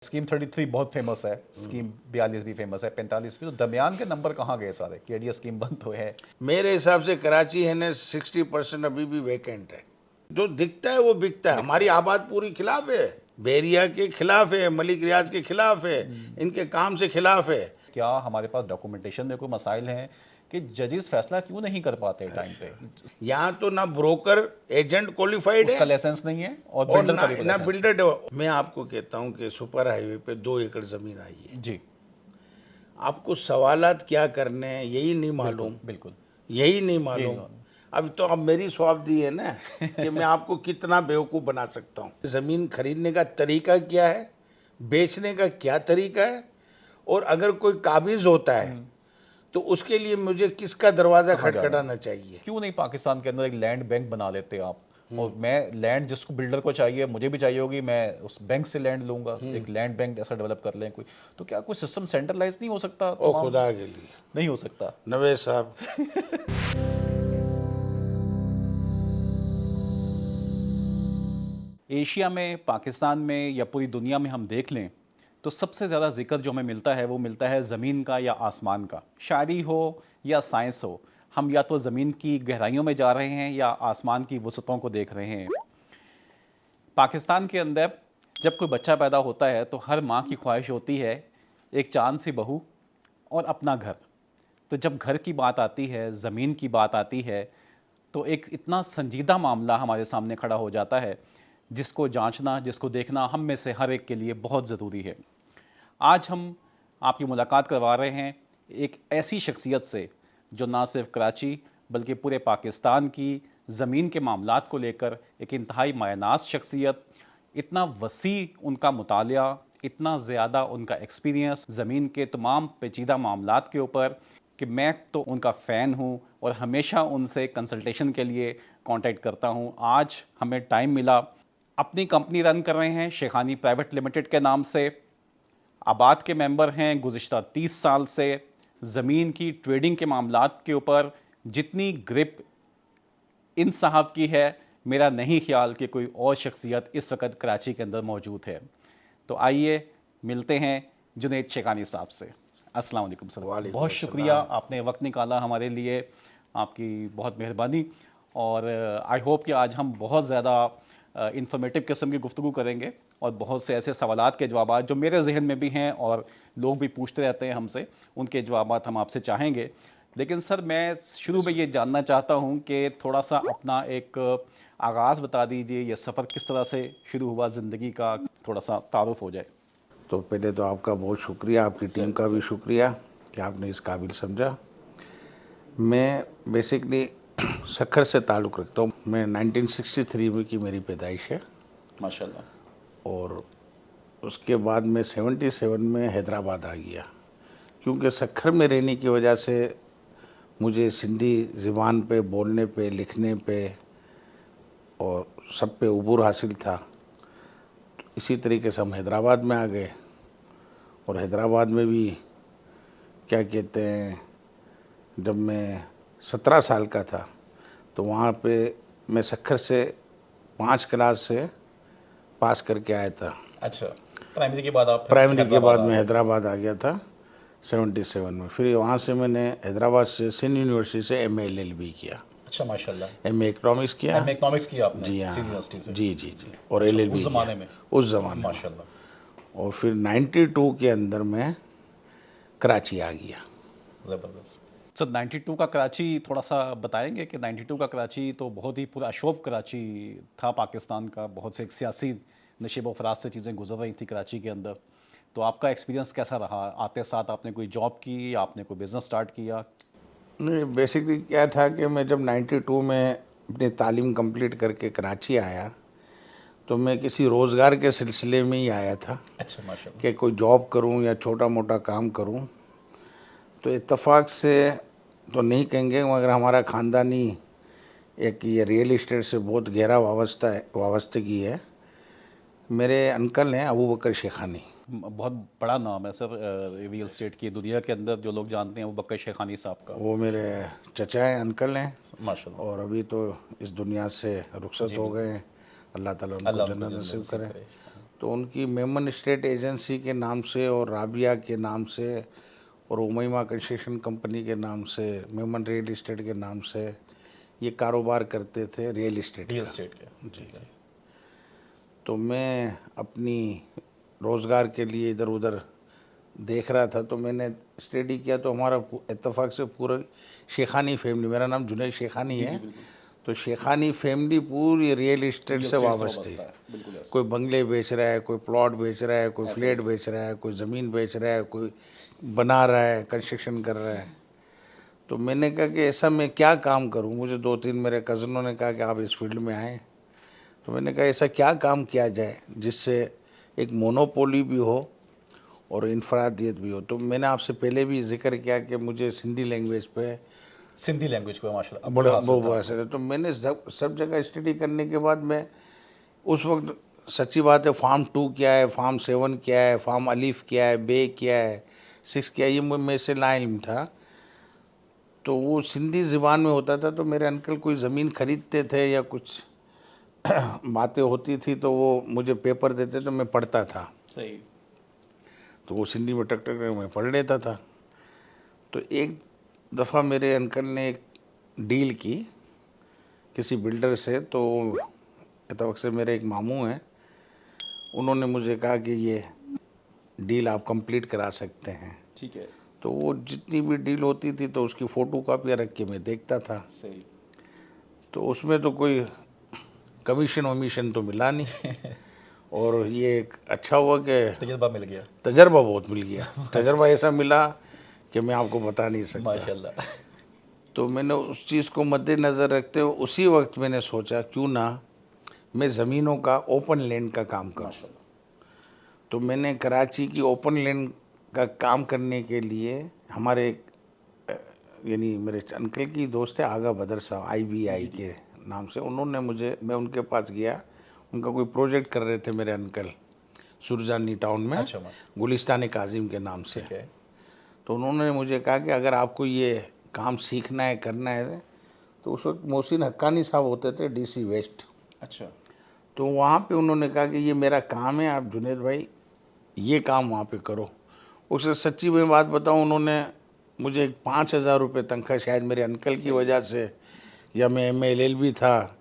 Scheme 33 बहुत famous है, scheme 42 भी फेमस है, 45 भी। तो दरमियान के नंबर कहाँ गए सारे? केडीए स्कीम बंद तो है। मेरे हिसाब से कराची है ना 60% अभी भी वैकेंट है। जो दिखता है वो बिकता है। हमारी आबाद पूरी खिलाफ है, बेरिया के खिलाफ है, मलिक रियाज के खिलाफ है, इनके काम से खिलाफ है। क्या हमारे पास डॉक्यूमेंटेशन में कोई मसाइल हैं कि जजेस फैसला क्यों नहीं कर पाते टाइम पे? यहाँ तो ना ब्रोकर एजेंट क्वालिफाइड उसका है लाइसेंस नहीं है और और बिल्डर का ना भी कोई ना लाइसेंस बिल्डर। मैं आपको कहता हूँ कि सुपर हाईवे पे 2 एकड़ जमीन आई है, नहीं। जी आपको सवालात क्या करने हैं यही नहीं बिल्कुल मालूम, बिल्कुल। यही नहीं ये नहीं मालूम। मालूम। अब तो अब मेरी स्वाबदी है ना कि मैं आपको कितना बेवकूफ़ बना सकता हूँ। ज़मीन खरीदने का तरीका क्या है, बेचने का क्या तरीका है, और अगर कोई काबिज होता है तो उसके लिए मुझे किसका दरवाज़ा कहाँ जाना है? खटखटाना चाहिए। क्यों नहीं पाकिस्तान के अंदर एक लैंड बैंक बना लेते आप? और मैं लैंड जिसको बिल्डर को चाहिए, मुझे भी चाहिए होगी, मैं उस बैंक से लैंड लूंगा, एक लैंड बैंक जैसा डेवलप कर लें कोई। तो क्या कोई सिस्टम सेंट्रलाइज नहीं हो सकता ओ तमाम? खुदा के लिए नहीं हो सकता। नवेद साहब। एशिया में, पाकिस्तान में या पूरी दुनिया में हम देख लें तो सबसे ज़्यादा जिक्र जो हमें मिलता है वो मिलता है ज़मीन का या आसमान का। शायरी हो या साइंस हो, हम या तो ज़मीन की गहराइयों में जा रहे हैं या आसमान की वसतों को देख रहे हैं। पाकिस्तान के अंदर जब कोई बच्चा पैदा होता है तो हर माँ की ख्वाहिश होती है एक चांद सी बहू और अपना घर। तो जब घर की बात आती है, ज़मीन की बात आती है, तो एक इतना संजीदा मामला हमारे सामने खड़ा हो जाता है जिसको जांचना, जिसको देखना हम में से हर एक के लिए बहुत ज़रूरी है। आज हम आपकी मुलाकात करवा रहे हैं एक ऐसी शख्सियत से जो ना सिर्फ कराची बल्कि पूरे पाकिस्तान की ज़मीन के मामलात को लेकर एक इंतहाई मायनाज शख्सियत, इतना वसी उनका मुतालिया, इतना ज़्यादा उनका एक्सपीरियंस ज़मीन के तमाम पेचीदा मामलात के ऊपर कि मैं तो उनका फ़ैन हूँ और हमेशा उनसे कंसल्टेशन के लिए कांटेक्ट करता हूँ। आज हमें टाइम मिला। अपनी कंपनी रन कर रहे हैं शेखानी प्राइवेट लिमिटेड के नाम से। आबाद के मेंबर हैं गुज़िश्ता 30 साल से। ज़मीन की ट्रेडिंग के मामलात के ऊपर जितनी ग्रिप इन साहब की है, मेरा नहीं ख्याल कि कोई और शख्सियत इस वक्त कराची के अंदर मौजूद है। तो आइए मिलते हैं जुनैद शेखानी साहब से। अस्सलाम वालेकुम सर, वालेकुम बहुत शुक्रिया अस्सलाम। आपने वक्त निकाला हमारे लिए, आपकी बहुत मेहरबानी। और आई होप कि आज हम बहुत ज़्यादा इंफॉर्मेटिव किस्म की गुफ्तगू करेंगे और बहुत से ऐसे सवालात के जवाब जो मेरे जहन में भी हैं और लोग भी पूछते रहते हैं हमसे, उनके जवाब हम आपसे चाहेंगे। लेकिन सर मैं शुरू में ये जानना चाहता हूँ कि थोड़ा सा अपना एक आगाज़ बता दीजिए, ये सफ़र किस तरह से शुरू हुआ ज़िंदगी का, थोड़ा सा तारुफ हो जाए। तो पहले तो आपका बहुत शुक्रिया, आपकी टीम का भी शुक्रिया कि आपने इस काबिल समझा। मैं बेसिकली सखर से ताल्लुक़ रखता हूँ। मैं 1963 में की मेरी पैदाइश है माशाल्लाह। और उसके बाद मैं 77 में हैदराबाद आ गया, क्योंकि सखर में रहने की वजह से मुझे सिंधी ज़बान पे बोलने पे, लिखने पे और सब पे उबूर हासिल था। तो इसी तरीके से हम हैदराबाद में आ गए और हैदराबाद में भी क्या कहते हैं, जब मैं 17 साल का था तो वहाँ पे मैं सखर से 5 क्लास से पास करके आया था। अच्छा, प्राइमरी के बाद आप फिर प्राइमरी के हैदराबाद बाद आ मैं गए? हैदराबाद आ गया था 77 में। फिर वहाँ से मैंने हैदराबाद से सिंध यूनिवर्सिटी से MA LLB किया। अच्छा माशाल्लाह। MA इकनॉमिक्स किया। एम इकोनॉमिक्स किया आपने जी सिंध हाँ, यूनिवर्सिटी से? जी जी जी, और अच्छा, उस LLB किया ज़माने में? उस ज़माने में। माशाल्लाह। और फिर 92 के अंदर मैं कराची आ गया। ज़बरदस्त। सर 92 का कराची थोड़ा सा बताएंगे कि 92 का कराची तो बहुत ही पूरा शोभ कराची था पाकिस्तान का, बहुत से एक सियासी नशेब व फराज से चीज़ें गुजर रही थी कराची के अंदर। तो आपका एक्सपीरियंस कैसा रहा? आते साथ आपने कोई जॉब की या आपने कोई बिज़नेस स्टार्ट किया? नहीं, बेसिकली क्या था कि मैं जब 92 में अपनी तालीम कंप्लीट करके कराची आया तो मैं किसी रोज़गार के सिलसिले में ही आया था अच्छा माशाल्लाह। कि कोई जॉब करूं या छोटा मोटा काम करूं। तो इत्तेफाक से तो नहीं कहेंगे, मगर हमारा ख़ानदानी एक ये रियल इस्टेट से बहुत गहरा वाबस्तगी है। मेरे अंकल हैं अबू बकर शेखानी। बहुत बड़ा नाम है सर रियल एस्टेट की दुनिया के अंदर, जो लोग जानते हैं वो बकर शेखानी साहब का। वो मेरे चचा हैं, अंकल हैं, माशाल्लाह। और अभी तो इस दुनिया से रुखसत जी हो बिल्कुल। गए हैं। अल्लाह ताला उनको अल्लाह उनको जन्नत जन्नत नसीब नसीब करे। करे। तो उनकी मेमन स्टेट एजेंसी के नाम से और राबिया के नाम से और उमैमा कंस्ट्रक्शन कंपनी के नाम से, मेमन रियल इस्टेट के नाम से ये कारोबार करते थे रियल इस्टेट रियल का। एस्टेट के। जी। तो मैं अपनी रोज़गार के लिए इधर उधर देख रहा था, तो मैंने स्टडी किया, तो हमारा इत्तेफाक से पूरा शेखानी फैमिली, मेरा नाम जुनैद शेखानी है, तो शेखानी फैमिली पूरी रियल इस्टेट से वाबस्ती है। बिल्कुल ऐसा। कोई बंगले बेच रहा है, कोई प्लॉट बेच रहा है, कोई फ्लैट बेच रहा है, कोई ज़मीन बेच रहा है, कोई बना रहा है, कंस्ट्रक्शन कर रहा है। तो मैंने कहा कि ऐसा मैं क्या काम करूं। मुझे 2-3 मेरे कज़नों ने कहा कि आप इस फील्ड में आएँ। तो मैंने कहा ऐसा क्या काम किया जाए जिससे एक मोनोपोली भी हो और इंफरादियत भी हो। तो मैंने आपसे पहले भी जिक्र किया कि मुझे सिंधी लैंग्वेज पे सिंधी लैंग्वेज को माशाल्लाह बड़ा हासिल वो था। असर है। तो मैंने सब जगह स्टडी करने के बाद मैं उस वक्त, सच्ची बात है, फार्म 2 क्या है, फार्म 7 क्या है, फार्म अलीफ क्या है, बे क्या है, 6 क्या है, ये मेरे से ना इल्म था। तो वो सिंधी ज़बान में होता था। तो मेरे अंकल कोई ज़मीन खरीदते थे या कुछ बातें होती थी तो वो मुझे पेपर देते तो मैं पढ़ता था। सही। तो वो सिंधी में टक टक मैं पढ़ लेता था। तो एक दफ़ा मेरे अंकल ने एक डील की किसी बिल्डर से। तो इतवक्त से मेरे एक मामू हैं, उन्होंने मुझे कहा कि ये डील आप कंप्लीट करा सकते हैं। ठीक है। तो वो जितनी भी डील होती थी तो उसकी फ़ोटो कापियाँ रख के मैं देखता था। सही। तो उसमें तो कोई कमीशन वमीशन तो मिला नहीं। और ये एक अच्छा हुआ कि तजुर्बा मिल गया। तजर्बा बहुत मिल गया। तजर्बा ऐसा मिला कि मैं आपको बता नहीं सकता। माशाल्लाह। तो मैंने उस चीज़ को मद्देनज़र रखते हुए उसी वक्त मैंने सोचा क्यों ना मैं ज़मीनों का ओपन लैंड का काम करूं। माशाल्लाह। तो मैंने कराची की ओपन लैंड का काम करने के लिए हमारे यानी मेरे अंकल की दोस्त है आगा बदर साहब, IBI के नाम से, उन्होंने मुझे, मैं उनके पास गया, उनका कोई प्रोजेक्ट कर रहे थे मेरे अंकल सुरजानी टाउन में, अच्छा। गुलिस्तान काजिम के नाम से। ठीक है। तो उन्होंने मुझे कहा कि अगर आपको ये काम सीखना है, करना है, तो उस वक्त मोहसिन हक्कानी साहब होते थे DC वेस्ट। अच्छा। तो वहाँ पे उन्होंने कहा कि ये मेरा काम है, आप जुनैद भाई ये काम वहाँ पे करो। उससे सच्ची मैं बात बताऊँ, उन्होंने मुझे 5,000 रुपये तनख्वाह, शायद मेरे अंकल की वजह से, या मैं MA LLB था,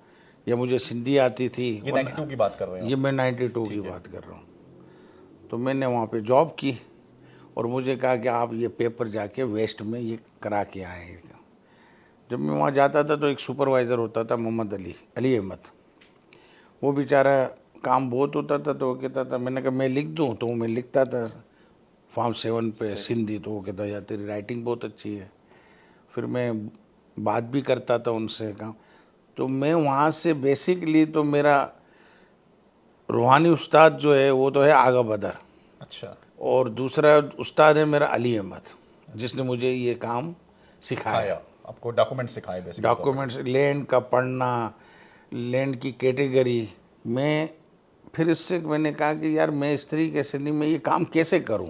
या मुझे सिंधी आती थी। ये 92 की बात कर रहे हैं ये मैं 92 की बात कर रहा हूँ। तो मैंने वहाँ पे जॉब की और मुझे कहा कि आप ये पेपर जाके वेस्ट में ये करा के आए। जब मैं वहाँ जाता था तो एक सुपरवाइज़र होता था मोहम्मद अली अहमद। वो बेचारा काम बहुत होता था तो वो कहता था, मैंने कहा मैं लिख दूँ, तो मैं लिखता था फार्म 7 पे सिंधी। तो वो कहता यार तेरी राइटिंग बहुत अच्छी है। फिर मैं बात भी करता था उनसे काम। तो मैं वहाँ से बेसिकली, तो मेरा रूहानी उस्ताद जो है वो तो है आगा बदर, अच्छा। और दूसरा उस्ताद है मेरा अली अहमद, जिसने मुझे ये काम सिखाया। आपको डॉक्यूमेंट सिखाए बेसिकली। डॉक्यूमेंट्स, लैंड का पढ़ना, लैंड की कैटेगरी। मैं फिर इससे मैंने कहा कि यार मैं इस तरीके से नहीं, मैं ये काम कैसे करूं।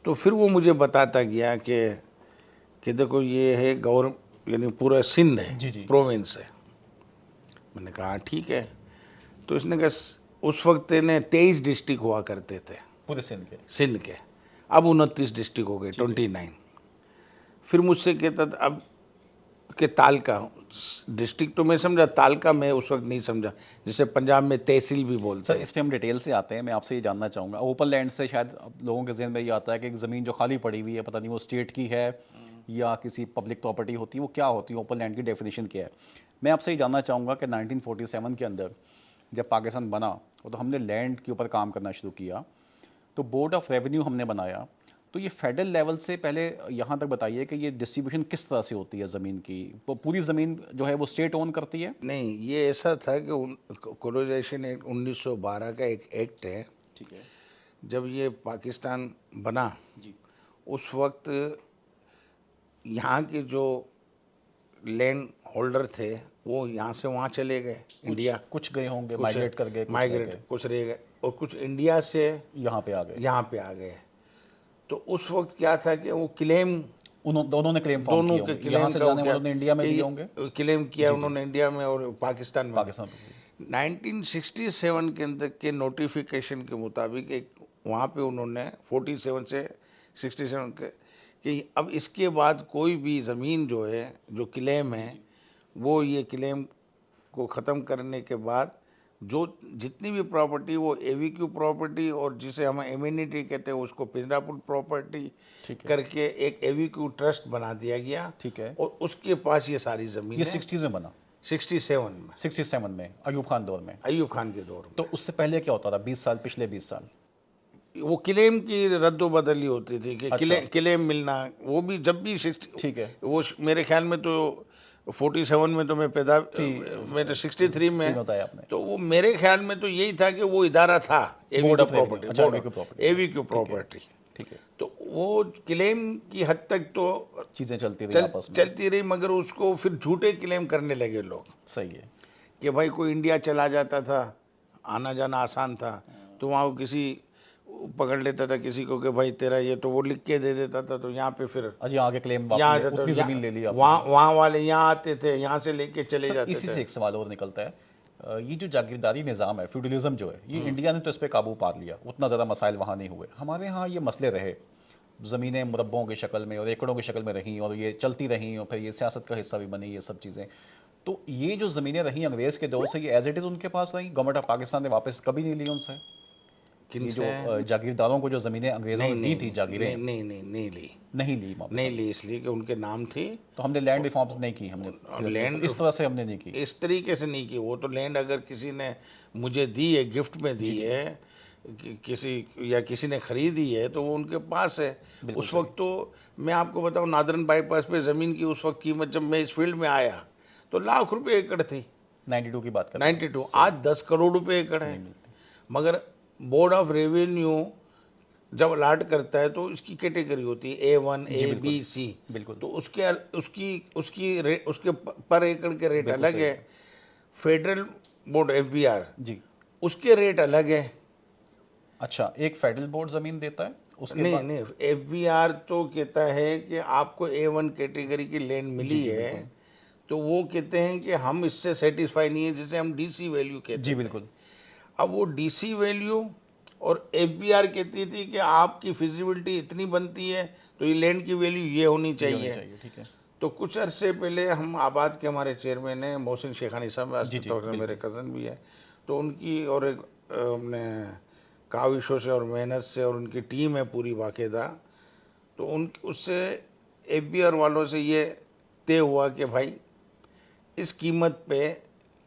तो फिर वो मुझे बताता गया कि देखो ये है यानी पूरा सिंध है, जी जी। प्रोविंस है। मैंने कहा ठीक है। तो इसने कहा उस वक्त ने 23 डिस्ट्रिक्ट हुआ करते थे पूरे सिंध के। अब 29 डिस्ट्रिक्ट हो गए, 29। फिर मुझसे कहता था अब के तालका डिस्ट्रिक्ट, तो मैं समझा, तालका मैं उस वक्त नहीं समझा, जिसे पंजाब में तहसील भी बोलते सर हैं। इस पे हम डिटेल से आते हैं। मैं आपसे ये जानना चाहूँगा, ओपन लैंड से शायद अब लोगों के जहन में ये आता है कि एक ज़मीन जो खाली पड़ी हुई है, पता नहीं वो स्टेट की है या किसी पब्लिक प्रॉपर्टी होती है, वो क्या होती है, ओपन लैंड की डेफिनेशन क्या है। मैं आपसे ये जानना चाहूँगा कि 1947 के अंदर जब पाकिस्तान बना तो हमने लैंड के ऊपर काम करना शुरू किया, तो बोर्ड ऑफ रेवेन्यू हमने बनाया। तो ये फेडरल लेवल से पहले यहाँ तक बताइए कि ये डिस्ट्रीब्यूशन किस तरह से होती है ज़मीन की। तो पूरी ज़मीन जो है वो स्टेट ओन करती है। नहीं, ये ऐसा था कि कोलोनाइजेशन एक्ट 1912 का एक एक्ट है। ठीक है जब ये पाकिस्तान बना जी। उस वक्त यहाँ के जो लैंड होल्डर थे वो यहाँ से वहाँ चले गए, इंडिया। कुछ गए होंगे, कुछ माइग्रेट कर गए, कुछ रह माइग्रेट, गए, कुछ रह गए, और कुछ इंडिया से यहाँ पे आ गए। यहाँ पे आ गए। तो उस वक्त क्या था कि वो क्लेम, दोनों ने क्लेम फॉर्म दोनों किए के होंगे, क्लेम यहाँ से का जाने क्या वालों ने इंडिया में दिए होंगे, क्लेम किया उन्होंने इंडिया में और पाकिस्तान में। पाकिस्तान में। 1967 के अंदर के नोटिफिकेशन के मुताबिक एक वहाँ पे उन्होंने 47 से 67 के कि अब इसके बाद कोई भी ज़मीन जो है जो क्लेम है वो ये क्लेम को ख़त्म करने के बाद जो जितनी भी प्रॉपर्टी वो एवीक्यू प्रॉपर्टी और जिसे हम एम्यूनिटी कहते हैं उसको पिंजरापुर प्रॉपर्टी ठीक है। करके एक एवीक्यू ट्रस्ट बना दिया गया। ठीक है। और उसके पास ये सारी ये ज़मीन 60s में बना, 67 में 67 में अयूब खान दौर में। अयूब खान के दौर में। तो उससे पहले क्या होता था 20 साल, पिछले 20 साल? वो क्लेम की रद्दो बदली होती थी कि अच्छा। क्लेम मिलना, वो भी जब भी 60 ठीक है। वो मेरे ख्याल में तो 47 में तो मैं पैदा, मैं तो 63 में, तीन बताया आपने। तो वो मेरे ख्याल में तो यही था कि वो इदारा था Board of प्रॉपर्टी, Revenue, अच्छा, AVQ property। एवीक्यू प्रॉपर्टी। ठीक है। तो वो क्लेम की हद तक तो चीज़ें चलती रही आपस में। चलती रही, मगर उसको फिर झूठे क्लेम करने लगे लोग सही है। कि भाई कोई इंडिया चला जाता था, आना जाना आसान था, तो वहाँ वो किसी पकड़ लेता था किसी को कि भाई तेरा ये, तो वो लिख के दे देता था, तो यहाँ पे फिर अजी आगे क्लेम यहाँ वापस उतनी ज़मीन ले ली आपने। वहाँ वाले यहाँ आते थे, यहाँ से लेके चले जाते इसी थे। से एक सवाल और निकलता है, ये जो जागीरदारी निज़ाम है, फ्यूडलिज्म जो है, ये इंडिया ने तो इस पर काबू पा लिया, उतना ज़्यादा मसाइल वहाँ नहीं हुए। हमारे यहाँ ये मसले रहे, ज़मीनें मुरब्बों की शक्ल में और एकड़ों की शक्ल में रहीं और ये चलती रहीं और फिर ये सियासत का हिस्सा भी बनी, ये सब चीज़ें। तो ये जो ज़मीनें रहीं अंग्रेज़ के दौर से, ये एज इट इज़ उनके पास रहीं, गवर्नमेंट ऑफ पाकिस्तान ने वापस कभी नहीं ली उनसे? ये जो जागीरदारों को जो ज़मीनें अंग्रेज़ों ने दी थी, जागीरें, नहीं ली, नहीं ली इसलिए कि उनके नाम थी। तो हमने लैंड रिफॉर्म्स नहीं की, हमने लैंड इस तरह से हमने नहीं की। इस तरीके से नहीं की। वो तो लैंड अगर किसी ने मुझे दी है, गिफ्ट में दी है, किसी ने खरीदी है, तो वो उनके पास है। उस वक्त तो मैं आपको बताऊं, नादरन बाईपास पे ज़मीन की उस वक्त कीमत, जब मैं इस फील्ड में आया तो लाख रुपए एकड़ थी। 92 की बात कर 92, आज 10 करोड़ रुपए एकड़ है। मगर बोर्ड ऑफ रेवेन्यू जब अलाट करता है तो इसकी कैटेगरी होती है A1, A, B, C। बिल्कुल। तो उसके पर एकड़ के रेट अलग है। फेडरल बोर्ड FBR जी। उसके रेट अलग है। अच्छा, एक फेडरल बोर्ड ज़मीन देता है, उसके नहीं, FBR तो कहता है कि आपको A1 कैटेगरी की लैंड मिली है, तो वो कहते हैं कि हम इससे सेटिस्फाई नहीं है, जिसे हम DC वैल्यू कहते हैं। जी बिल्कुल। अब वो DC वैल्यू और FBR कहती थी कि आपकी फिजिबिलिटी इतनी बनती है तो ये लैंड की वैल्यू ये होनी चाहिए। ठीक है। तो कुछ अरसे पहले हम आबाद के हमारे चेयरमैन हैं मोहसिन शेखानी साहब, मेरे कज़न भी है, तो उनकी और एक अपने काविशों से और मेहनत से, और उनकी टीम है पूरी बाकायदा, तो उससे FBR वालों से ये तय हुआ कि भाई इस कीमत पे,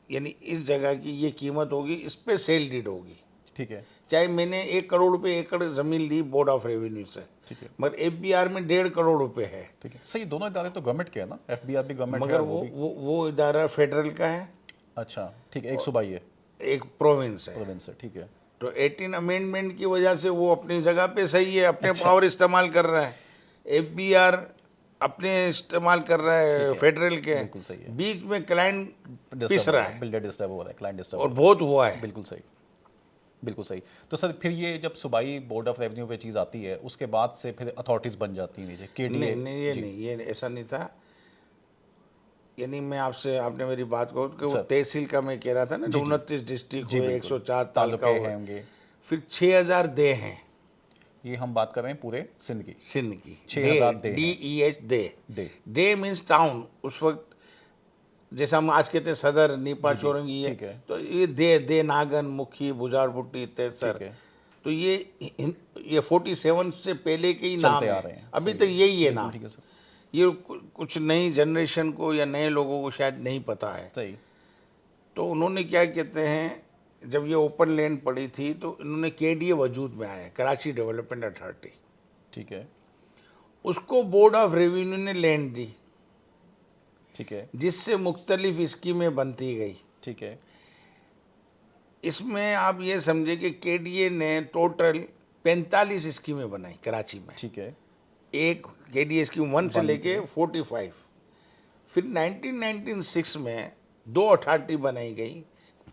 यानी इस जगह की ये कीमत होगी, इस पे सेल डीड होगी। ठीक है। चाहे मैंने 1 करोड़ रुपए एकड़ ज़मीन ली बोर्ड ऑफ रेवेन्यू से, ठीक है। मगर FBR में 1.5 करोड़ रुपए है। ठीक है। सही, दोनों इदारे तो गवर्नमेंट के है ना, FBR भी गवर्नमेंट है, मगर वो इदारा फेडरल का है। अच्छा, ठीक है, एक सूबाई है, एक प्रोविंस है। प्रोविंस है। ठीक है। तो 18 अमेंडमेंट की वजह से वो अपनी जगह पे सही है, अपने पावर इस्तेमाल कर रहा है। FBR अपने इस्तेमाल कर रहा है फेडरल के। बिल्कुल सही है। बीच में क्लाइंट पिस रहा है, बिल्डर डिस्टर्ब हो रहा है, क्लाइंट डिस्टर्ब, और बहुत हुआ है। बिल्कुल सही, बिल्कुल सही। तो सर फिर ये जब सूबाई बोर्ड ऑफ रेवेन्यू पे चीज़ आती है, उसके बाद से फिर अथॉरिटीज़ बन जाती हैं, नीचे KDA। नहीं, ये ऐसा नहीं था। यानी मैं आपने मेरी बात को कि वो तहसील का मैं कह रहा था ना, 29 डिस्ट्रिक्ट हुए, 104 तालुका हैं होंगे, फिर 6000 दे हैं। ये हम बात कर रहे हैं पूरे सिंध की। 6000 Deh, DEH Deh. Deh means town. उस वक्त जैसा हम आज कहते हैं सदर, नीपा, चौरंगी है, तो ये दे नागन, मुखी, बुजारपुट्टी, तेसर। तो ये 47 से पहले के ही नाम है, अभी तक यही है नाम। ये कुछ नई जनरेशन को या नए लोगों को शायद नहीं पता है। सही। तो उन्होंने क्या कहते हैं, जब ये ओपन लैंड पड़ी थी तो इन्होंने KDA वजूद में आया, कराची डेवलपमेंट अथॉरिटी। ठीक है। उसको बोर्ड ऑफ रेवेन्यू ने लैंड दी। ठीक है। जिससे मुख्तलिफ स्कीमें बनती गई। ठीक है। इसमें आप ये समझे कि KDA ने टोटल 45 स्कीमें बनाई कराची में। ठीक है। एक KDA स्कीम 1 से लेके 45। फिर 1996 में 2 अथॉरिटी बनाई गई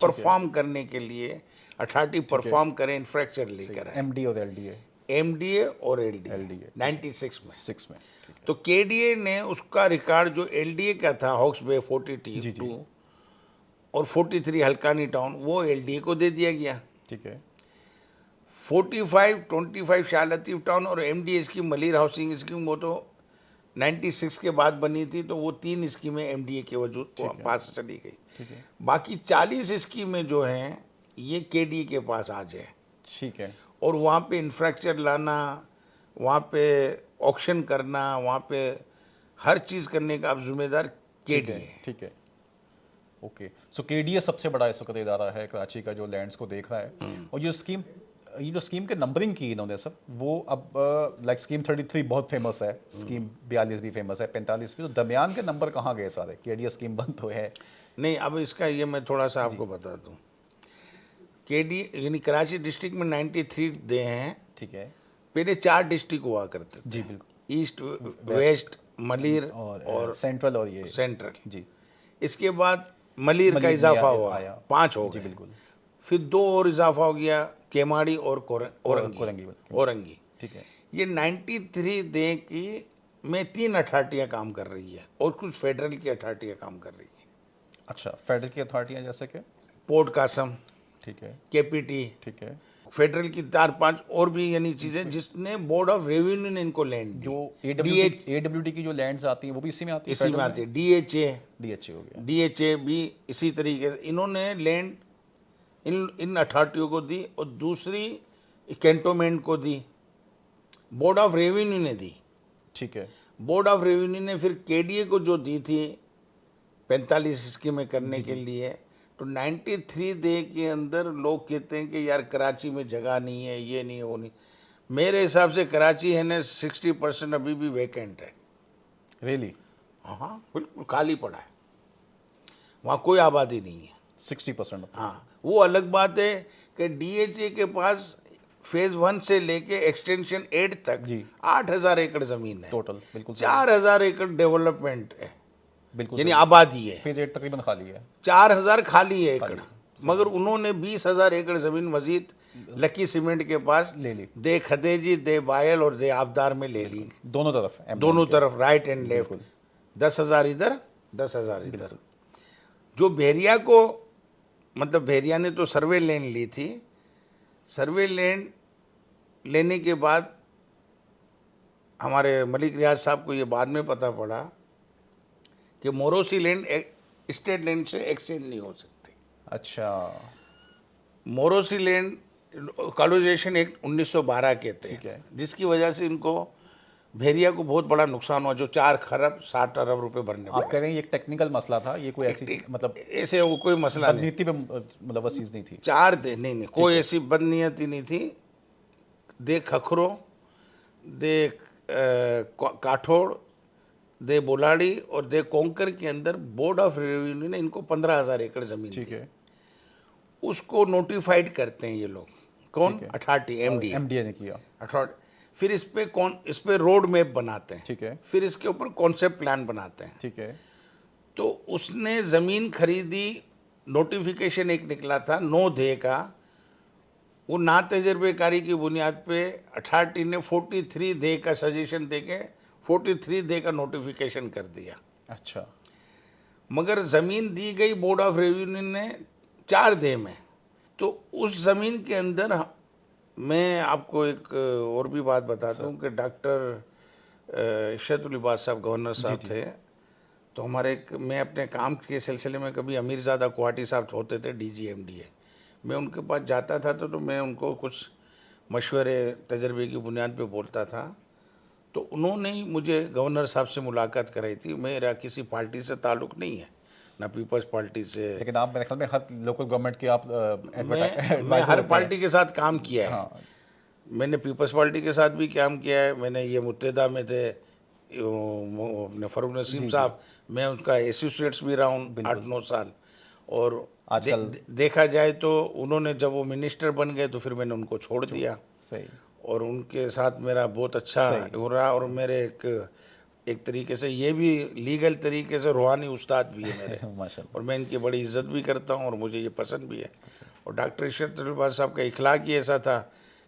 परफॉर्म करने के लिए। अथॉरिटी परफॉर्म करें, इंफ्रास्ट्रक्चर लेकर आए। MDA और LDA। MDA और LDA 96 में। तो KDA ने उसका रिकॉर्ड जो LDA का था, हॉक्स बे 42, और 43 हल्कानी टाउन वो एलडीए को दे दिया गया। ठीक है। 25 शाह लतीफ़ टाउन और MDA scheme Malir housing scheme वो तो 96 के बाद बनी थी, तो वो 3 स्कीमें एमडीए के वजूद पास चली गई। ठीक है। बाकी 40 स्कीमें जो हैं ये केडीए के पास आज है। ठीक है। और वहाँ पे इंफ्रास्ट्रक्चर लाना, वहाँ पे ऑक्शन करना, वहाँ पे हर चीज़ करने का अब जिम्मेदार ठीक केडीए है। है। ठीक है। ओके, सो केडीए सबसे बड़ा इस वक्त इदारा है कराची का जो लैंड्स को देख रहा है। और ये जो स्कीम के नंबरिंग की इन्होंने सब, वो अब लाइक स्कीम 33 बहुत फेमस है, स्कीम 42 भी फेमस है, 45 भी, तो दरमियान के नंबर कहाँ गए सारे? केडीए स्कीम बंद तो है। नहीं, अब इसका ये मैं थोड़ा सा आपको बता दूँ। केडीए यानी कराची डिस्ट्रिक्ट में 93 दे हैं। ठीक है। पहले 4 डिस्ट्रिक्ट हुआ करते थे, जी बिल्कुल। ईस्ट, वेस्ट, मलिर और सेंट्रल और ये सेंट्रल। जी। इसके बाद मलिर का मलिर में इजाफा हुआ, आया। 5 हो जी गए। बिल्कुल। फिर 2 और इजाफा हो गया, केमाड़ी और कोरंगी। औरंगी। ठीक है। ये 93 दे की में 3 अथॉरिटियाँ काम कर रही है और कुछ फेडरल की अथॉरिटियाँ काम कर रही है। अच्छा, फेडरल की अथॉरिटियाँ जैसे कि? पोर्ट कासम, ठीक है। केपीटी, ठीक है। फेडरल की 4-5 और भी यानी चीज़ें जिसने बोर्ड ऑफ रेवेन्यू ने इनको लैंड दी। जो एडब्ल्यूटी की जो लैंड्स आती हैं वो भी इसी में आती है? इसी में आती है। डीएचए डीएचए हो गया। डीएचए भी इसी तरीके से इन्होंने लैंड इन अथॉरिटियों को दी और दूसरी कैंटोनमेंट को दी, बोर्ड ऑफ रेवेन्यू ने दी। ठीक है। बोर्ड ऑफ रेवेन्यू ने फिर केडीए को जो दी थी 45 स्कीमें करने के लिए, तो 93 दे के अंदर लोग कहते हैं कि यार कराची में जगह नहीं है, ये नहीं है, वो नहीं। मेरे हिसाब से कराची है ना 60% अभी भी वैकेंट है। रियली? हाँ बिल्कुल खाली पड़ा है, वहाँ कोई आबादी नहीं है। 60%? हाँ, वो अलग बात है कि डीएचए के पास फेज 1 से लेके एक्सटेंशन 8 तक जी। 8000 एकड़ जमीन है टोटल बिल्कुल 4000 एकड़ डेवलपमेंट है, बिल्कुल यानी सही। आबादी है। फेज 8 तकरीबन खाली है। 4000 खाली है एकड़, मगर उन्होंने 20,000 एकड़ जमीन मजीद लकी सीमेंट के पास ले ली। दे खदेजी, दे बायल और दे आबदार में ले ली, दोनों तरफ दोनों तरफ, राइट एंड लेफ्ट। 10,000 इधर, 10,000 इधर। जो भेरिया को, मतलब भेरिया ने तो सर्वे लैंड ली थी, सर्वे लैंड लेने के बाद हमारे मलिक रियाज साहब को ये बाद में पता पड़ा कि मोरोसी लैंड स्टेट लैंड से एक्सचेंज नहीं हो सकती। अच्छा। मोरोसी लैंड कॉलोनाइजेशन एक्ट 1912 के ठीक है। तहत, जिसकी वजह से इनको भेरिया को बहुत बड़ा नुकसान हुआ, जो 4 खरब 60 अरब रुपए भरने आप कह रहे हैं ये एक टेक्निकल मसला था, ये कोई ऐसी मतलब ऐसे वो कोई मसला नहीं, नीति पे मतलब वो चीज़ नहीं थी? 4 दे नहीं, कोई ऐसी बदनीयती नहीं थी। दे खखरो, दे काठोड़, दे बोलाड़ी और दे कोंकर के अंदर बोर्ड ऑफ रेवेन्यू ने इनको 15,000 एकड़ जमीन ठीक दी। है। उसको नोटिफाइड करते हैं ये लोग, कौन? अथॉरिटी, एमडीए ने किया। अथॉरिटी। फिर इस पे रोड मैप बनाते हैं, ठीक है। फिर इसके ऊपर कॉन्सेप्ट प्लान बनाते हैं। ठीक है। तो उसने ज़मीन खरीदी, नोटिफिकेशन एक निकला था 9 दे का, वो ना तजर्बेकारी की बुनियाद पे अथॉरिटी ने 43 दे का सजेशन दे के 43 दे का नोटिफिकेशन कर दिया। अच्छा। मगर ज़मीन दी गई बोर्ड ऑफ रेवेन्यू ने 4 दे में। तो उस ज़मीन के अंदर मैं आपको एक और भी बात बताता हूँ कि डॉक्टर इशरतुल इबाद साहब गवर्नर साहब थे, तो मैं अपने काम के सिलसिले में कभी अमीरज़ादा कोहाटी साहब होते थे DGMDA, मैं उनके पास जाता था तो मैं उनको कुछ मशवरे तजर्बे की बुनियाद पे बोलता था। तो उन्होंने ही मुझे गवर्नर साहब से मुलाकात कराई थी। मेरा किसी पार्टी से ताल्लुक़ नहीं है, ना पीपल्स पार्टी से। लेकिन आप मेरे ख्याल में हर लोकल गवर्नमेंट के आप मैं हर पार्टी के साथ काम किया है। हाँ। मैंने पीपल्स पार्टी के साथ भी काम किया है। मैंने ये मुत्तहिदा में थे अपने फ़रूक नसीम साहब, मैं उनका एसोसिएट्स भी रहा हूँ 8-9 साल। और आजकल देखा जाए तो उन्होंने जब वो मिनिस्टर बन गए तो फिर मैंने उनको छोड़ दिया, सही। और उनके साथ मेरा बहुत अच्छा हो रहा। और मेरे एक तरीके से ये भी लीगल तरीके से रूहानी उस्ताद भी है मेरे माशाल्लाह। और मैं इनकी बड़ी इज्जत भी करता हूँ और मुझे ये पसंद भी है। और डॉक्टर इशरतुल इबाद साहब का इखलाक ही ऐसा था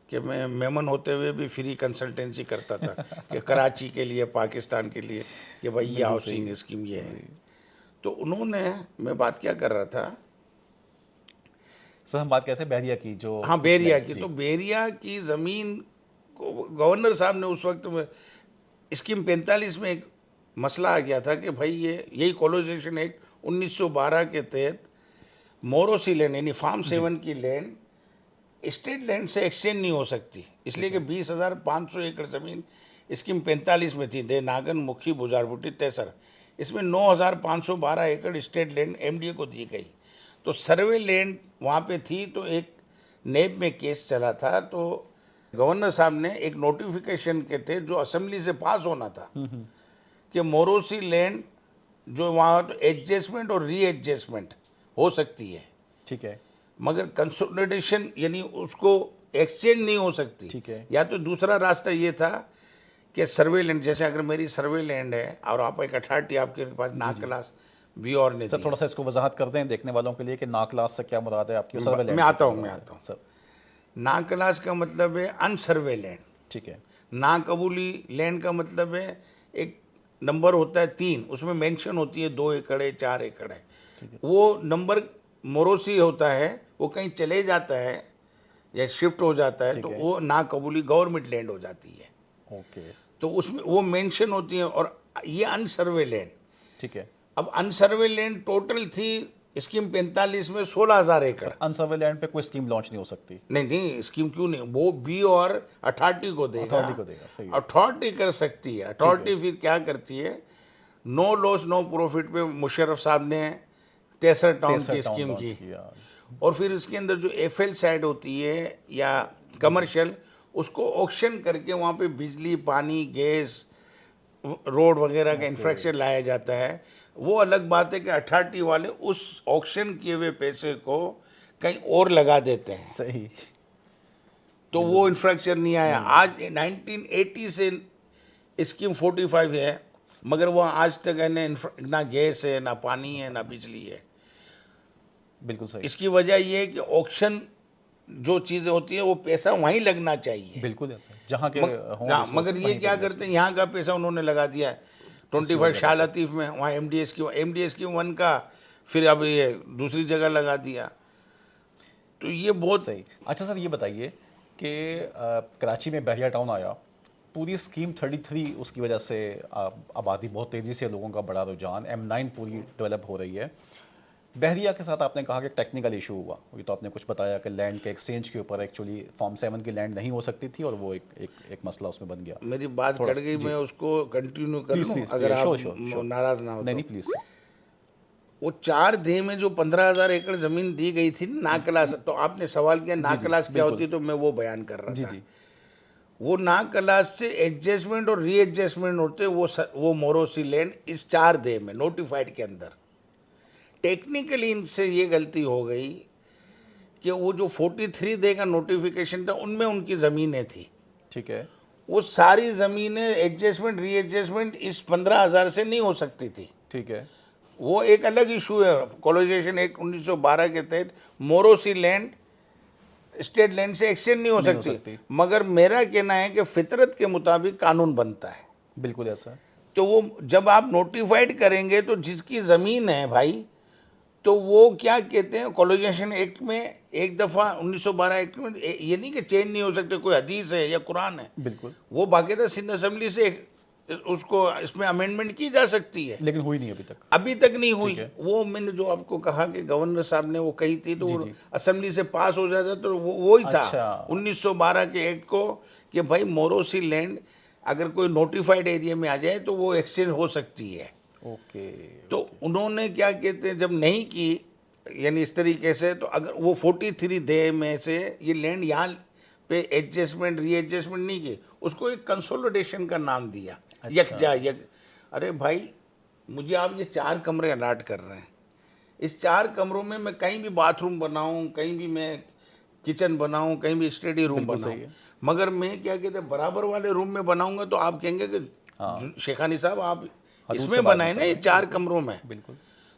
कि मैं मेमन होते हुए भी फ्री कंसल्टेंसी करता था कि कराची के लिए, पाकिस्तान के लिए, कि भाई ये हाउसिंग स्कीम ये है। तो उन्होंने, मैं बात क्या कर रहा था सर हम बात करते हैं बहरिया की जो हाँ बेरिया land, की, जी, तो बेरिया की ज़मीन को गवर्नर साहब ने उस वक्त में स्कीम 45 में एक मसला आ गया था कि भाई ये यही कॉलोनाइजेशन एक्ट 1912 के तहत मोरोसी लैंड यानी फार्म 7 की लैंड स्टेट लैंड से एक्सचेंज नहीं हो सकती, इसलिए कि 20,500 एकड़ ज़मीन स्कीम 45 में थी, दे नागन मुखी बुजारबुटी तेसर, इसमें 9,512 एकड़ स्टेट लैंड एमडीए को दी गई। तो सर्वे लैंड वहाँ पे थी, तो एक नेब में केस चला था, तो गवर्नर साहब ने एक नोटिफिकेशन के थे जो असेंबली से पास होना था कि मोरोसी लैंड जो वहाँ तो एडजस्टमेंट और री एडजस्टमेंट हो सकती है, ठीक है, मगर कंसोलिडेशन यानी उसको एक्सचेंज नहीं हो सकती। ठीक है। या तो दूसरा रास्ता ये था कि सर्वे लैंड, जैसे अगर मेरी सर्वे लैंड है और आप एक अथॉरिटी आपके पास नाग क्लास बी और ने सर दी थोड़ा है। सा इसको वजाहत कर दें देखने वालों के लिए कि नाक्लास से क्या मुराद है आपकी, सर्वे लैंड मैं से आता क्या हूँ मुराद है? सर नाग क्लास का मतलब है अनसर्वे लैंड, ठीक है, ना कबूली लैंड का मतलब है एक नंबर होता है 3, उसमें मेंशन होती है 2 एकड़ है 4 एकड़ है, वो नंबर मोरोसी होता है, वो कहीं चले जाता है या शिफ्ट हो जाता है ठीक तो है। वो ना कबूली गवर्नमेंट लैंड हो जाती है, ओके, तो उसमें वो मेंशन होती है। और ये अनसर्वे लैंड, ठीक है। अब अनसर्वे लैंड टोटल थी स्कीम 45 में 16,000 एकड़। पर अनसर्वे लैंड पे कोई स्कीम लॉन्च नहीं हो सकती, नहीं नहीं, स्कीम क्यों नहीं, वो बी और अथॉरिटी को देगा, अथॉरिटी को देगा, सही है। अथॉरिटी कर सकती है। अथॉरिटी फिर क्या करती है, नो लॉस नो प्रॉफिट पे मुशर्रफ साहब ने 63 टाउन तेसर की टाउन स्कीम लॉन्च की, किया, और फिर इसके अंदर जो एफएल साइड होती है या कमर्शियल, उसको ऑक्शन करके वहाँ पे बिजली पानी गैस रोड वगैरह का इंफ्रास्ट्रक्चर लाया जाता है। वो अलग बात है कि अथॉरिटी वाले उस ऑक्शन किए हुए पैसे को कहीं और लगा देते हैं, सही, तो वो इंफ्रास्ट्रक्चर नहीं आया। आज 1980 से स्कीम 45 है, मगर वो आज तक है ना गैस है ना पानी है ना बिजली है। बिल्कुल सही, इसकी वजह ये है कि ऑक्शन जो चीज़ें होती है वो पैसा वहीं लगना चाहिए। बिल्कुल ऐसा जहाँ के हों हाँ, resources, मगर ये वहीं क्या पे करते हैं, यहाँ का पैसा उन्होंने लगा दिया है किसी और 25 जगह शाह पे। लतीफ़ में, वहाँ एमडीएस की 1 का, फिर अब ये दूसरी जगह लगा दिया, तो ये बहुत सही। अच्छा सर ये बताइए कि कराची में बहरिया टाउन आया, पूरी स्कीम 33 उसकी वजह से आबादी बहुत तेज़ी से, लोगों का बड़ा रुझान, M9 पूरी डेवलप हो रही है। बहरिया के साथ आपने कहा कि टेक्निकल इशू हुआ, ये तो आपने कुछ बताया कि लैंड के एक्सचेंज के ऊपर एक्चुअली फॉर्म 7 की लैंड नहीं हो सकती थी और वो एक मसला उसमें बन गया। मेरी बात थोड़ा कट गई, जी। मैं उसको कंटिन्यू कर प्लीज़ लूँ प्लीज़ अगर आप श्योर श्योर, नाराज़ ना हो नहीं तो। नहीं प्लीज़। वो 4 देह में जो 15,000 एकड़ ज़मीन दी गई थी नाकलास, तो आपने सवाल किया नाकलास क्या होती है, तो मैं वो बयान कर रहा जी था। जी, वो नाकलास से एडजस्टमेंट और री एडजस्टमेंट होते, वो मोरोसी लैंड इस 4 देह में नोटिफाइड के अंदर। टेक्निकली इनसे ये गलती हो गई कि वो जो 43 डे का नोटिफिकेशन था उनमें उनकी ज़मीनें थी, ठीक है, वो सारी ज़मीनें एडजस्टमेंट री एडजस्टमेंट इस 15,000 से नहीं हो सकती थी। ठीक है, वो एक अलग इशू है, कॉलोनाइजेशन एक्ट 1912 के तहत मोरोसी लैंड स्टेट लैंड से एक्सचेंज नहीं हो नहीं हो सकती। सकती। मगर मेरा कहना है कि फितरत के मुताबिक कानून बनता है, बिल्कुल ऐसा, तो वो जब आप नोटिफाइड करेंगे तो जिसकी ज़मीन है भाई, तो वो क्या कहते हैं कॉलोनाइजेशन एक्ट में एक दफ़ा 1912 एक्ट में ये नहीं कि चेंज नहीं हो सकते, कोई हदीस है या कुरान है, बिल्कुल, वो बाकायदा सिंध असेंबली से उसको इसमें अमेंडमेंट की जा सकती है, लेकिन हुई नहीं अभी तक। अभी तक नहीं हुई। ठीक है। वो मैंने जो आपको कहा कि गवर्नर साहब ने वो कही थी, तो जी, वो जी। असेंबली से पास हो जाता, तो वो ही था अच्छा। 1912 के एक्ट को कि भाई मोरोसी लैंड अगर कोई नोटिफाइड एरिया में आ जाए तो वो एक्सचेंज हो सकती है। ओके, तो उन्होंने क्या कहते हैं जब नहीं की, यानी इस तरीके से, तो अगर वो 43 डे में से ये लैंड यहाँ पे एडजस्टमेंट री एडजस्टमेंट नहीं की, उसको एक कंसोलिडेशन का नाम दिया। अच्छा। अरे भाई, मुझे आप ये 4 कमरे अलाट कर रहे हैं, इस 4 कमरों में मैं कहीं भी बाथरूम बनाऊं, कहीं भी मैं किचन बनाऊं, कहीं भी स्टडी रूम बिल्कुल बनाऊं, सही है। मगर मैं क्या कहते हैं बराबर वाले रूम में बनाऊंगा तो आप कहेंगे कि शेखानी साहब आप हदूद से इसमें बात बनाए नहीं ना ये कर रहे 4 हैं। कमरों में। बिल्कुल,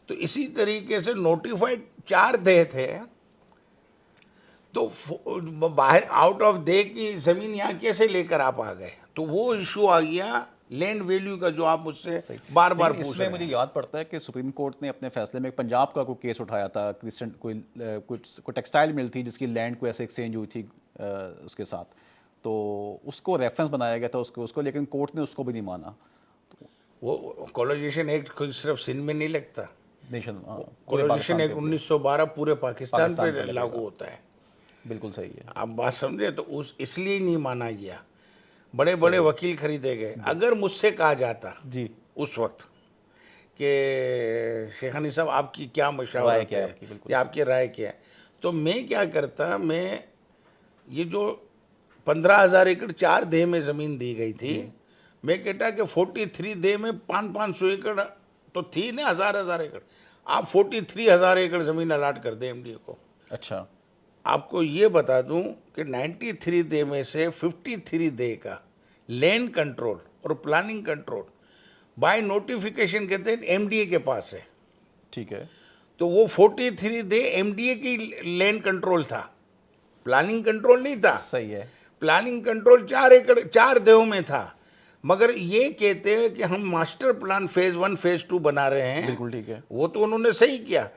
तो इसी तरीके से नोटिफाइड 4 देह थे, तो बाहर आउट ऑफ दे की ज़मीन यहाँ कैसे लेकर आप आ गए, तो वो इशू आ गया लैंड वैल्यू का जो आप मुझसे बार बार लेकिन पूछ इसमें रहे मुझे हैं। याद पड़ता है कि सुप्रीम कोर्ट ने अपने फैसले में एक पंजाब का कोई केस उठाया था, रिसेंट कोई टेक्सटाइल मिल थी जिसकी लैंड को ऐसे एक्सचेंज हुई थी उसके साथ, तो उसको रेफरेंस बनाया गया था उसको, लेकिन कोर्ट ने उसको भी नहीं माना। वो कॉलोनाइजेशन एक्ट कोई सिर्फ सिंध में नहीं लगता, नेशन पूरे कॉलोनाइजेशन पाकिस्तान एक्ट पे 1912 पूरे पाकिस्तान पाकिस्तान पे पे लागू लगेगा। होता है। बिल्कुल सही है। आप बात समझे, तो उस इसलिए नहीं माना गया, बड़े बड़े सही। वकील खरीदे गए। अगर मुझसे कहा जाता जी, उस वक्त कि शेखानी साहब आपकी क्या राय मशावरत क्या है है आपकी? बिल्कुल। या आपकी राय क्या है, तो मैं क्या करता, मैं ये जो 15,000 एकड़ 4 देह में ज़मीन दी गई थी, मैं कहता कि 43 देह में 500-500 एकड़ तो थी ना, 1,000 एकड़, आप 43,000 एकड़ ज़मीन अलाट कर दें एमडीए को। अच्छा। आपको ये बता दूं कि 93 डे में से 53 डे का लैंड कंट्रोल और प्लानिंग कंट्रोल बाय नोटिफिकेशन कहते हैं एमडीए के पास है। ठीक है। तो वो 43 डे एमडीए की लैंड कंट्रोल था, प्लानिंग कंट्रोल नहीं था। सही है। प्लानिंग कंट्रोल 4 एकड़ 4 देहों में था, मगर ये कहते हैं कि हम मास्टर प्लान फेज 1 फेज 2 बना रहे हैं। बिल्कुल ठीक है। वो तो उन्होंने सही किया।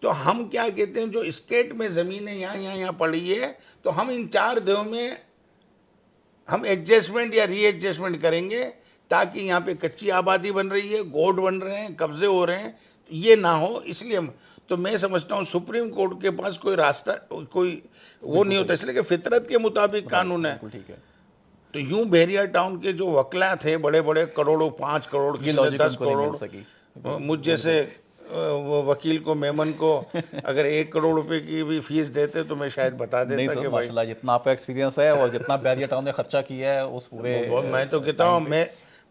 तो हम क्या कहते हैं, जो स्टेट में ज़मीनें यहाँ पड़ी है, तो हम इन 4 देहों में हम एडजस्टमेंट या रीएडजस्टमेंट करेंगे, ताकि यहाँ पे कच्ची आबादी बन रही है, गोड बन रहे हैं, कब्जे हो रहे हैं, तो ये ना हो। इसलिए हम, तो मैं समझता हूँ सुप्रीम कोर्ट के पास कोई रास्ता, कोई वो नहीं होता, इसलिए कि फितरत के मुताबिक कानून है। बिल्कुल ठीक है। तो यूं बहरिया टाउन के जो वकला थे बड़े बड़े, करोड़ों, 5 करोड़, ये किसी ने लॉजिक 10 उनको नहीं मिल करोड़, सकी। मुझ जैसे वो वकील को, मेमन को अगर 1 करोड़ रुपए की भी फीस देते तो मैं शायद बता नहीं देता सर, कि भाई, माशाल्लाह जितना आपका एक्सपीरियंस है और जितना बैरिया टाउन ने खर्चा किया है उस पूरे मैं तो कहता हूँ,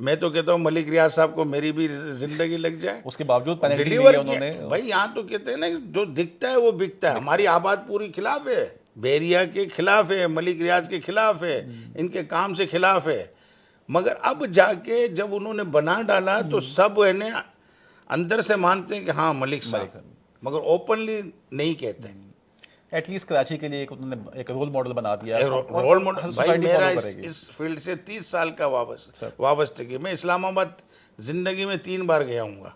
मैं तो कहता हूँ मलिक रियाज साहब को मेरी भी जिंदगी लग जाए, उसके बावजूद पेनल्टी ली डिलीवर है किया। उन्होंने। भाई यहाँ तो कहते हैं ना, जो दिखता है वो बिकता है। हमारी आबाद पूरी खिलाफ है, बेरिया के खिलाफ है, मलिक रियाज के खिलाफ है, इनके काम से खिलाफ है। मगर अब जाके जब उन्होंने बना डाला तो सब है ना अंदर से मानते हैं कि हाँ मलिक साहब, मगर ओपनली नहीं कहते। एटलीस्ट कराची के लिए एक उन्होंने एक रोल मॉडल बना दिया और रोल मॉडल भाई, सोसाइटी मेरा फॉलो करेगी। इस फील्ड से 30 साल का वाबस्तगी। मैं इस्लामाबाद जिंदगी में 3 बार गया हूँगा,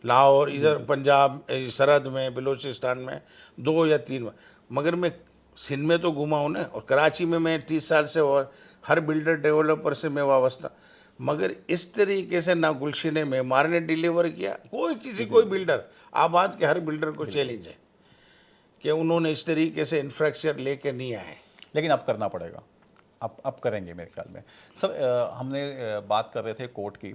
लाहौर, इधर पंजाब सरहद में, बलूचिस्तान में 2 या 3 बार, मगर मैं सिंध में तो घुमा हूँ ना, और कराची में मैं 30 साल से, और हर बिल्डर डेवलपर से मैं वाबस्ता। मगर इस तरीके से ना गुलशन ने मेमार ने डिलीवर किया, कोई बिल्डर, आबाद के हर बिल्डर को चैलेंज है कि उन्होंने इस तरीके से इंफ्रास्ट्रक्चर लेके नहीं आए। लेकिन अब करना पड़ेगा, अब करेंगे मेरे ख्याल में। सर हमने बात कर रहे थे कोर्ट की।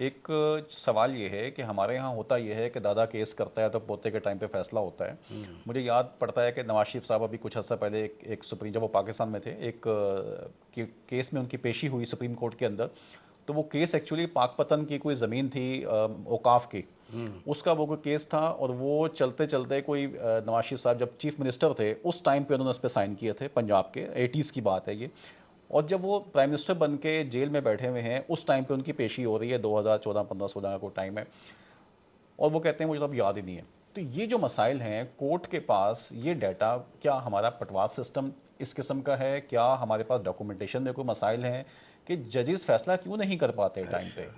एक सवाल ये है कि हमारे यहाँ होता ये है कि दादा केस करता है तो पोते के टाइम पे फैसला होता है। मुझे याद पड़ता है कि नवाज शरीफ साहब अभी कुछ अर्सा पहले एक सुप्रीम, जब वो पाकिस्तान में थे, एक केस में उनकी पेशी हुई सुप्रीम कोर्ट के अंदर। तो वो केस एक्चुअली पाकपतन की कोई ज़मीन थी, औकाफ की, उसका वो कोई केस था। और वो चलते चलते कोई नवाज शरीफ साहब जब चीफ मिनिस्टर थे उस टाइम पे उन्होंने उस पर साइन किए थे, पंजाब के 80s की बात है ये। और जब वो प्राइम मिनिस्टर बन के जेल में बैठे हुए हैं उस टाइम पे उनकी पेशी हो रही है, 2014, 15, 16 का कोई टाइम है। और वो कहते हैं मुझे तो अब याद ही नहीं है। तो ये जो मसाइल हैं कोर्ट के पास, ये डाटा, क्या हमारा पटवार सिस्टम इस किस्म का है, क्या हमारे पास डॉक्यूमेंटेशन में कोई मसाइल हैं कि जजेस फैसला क्यों नहीं कर पाते टाइम पे,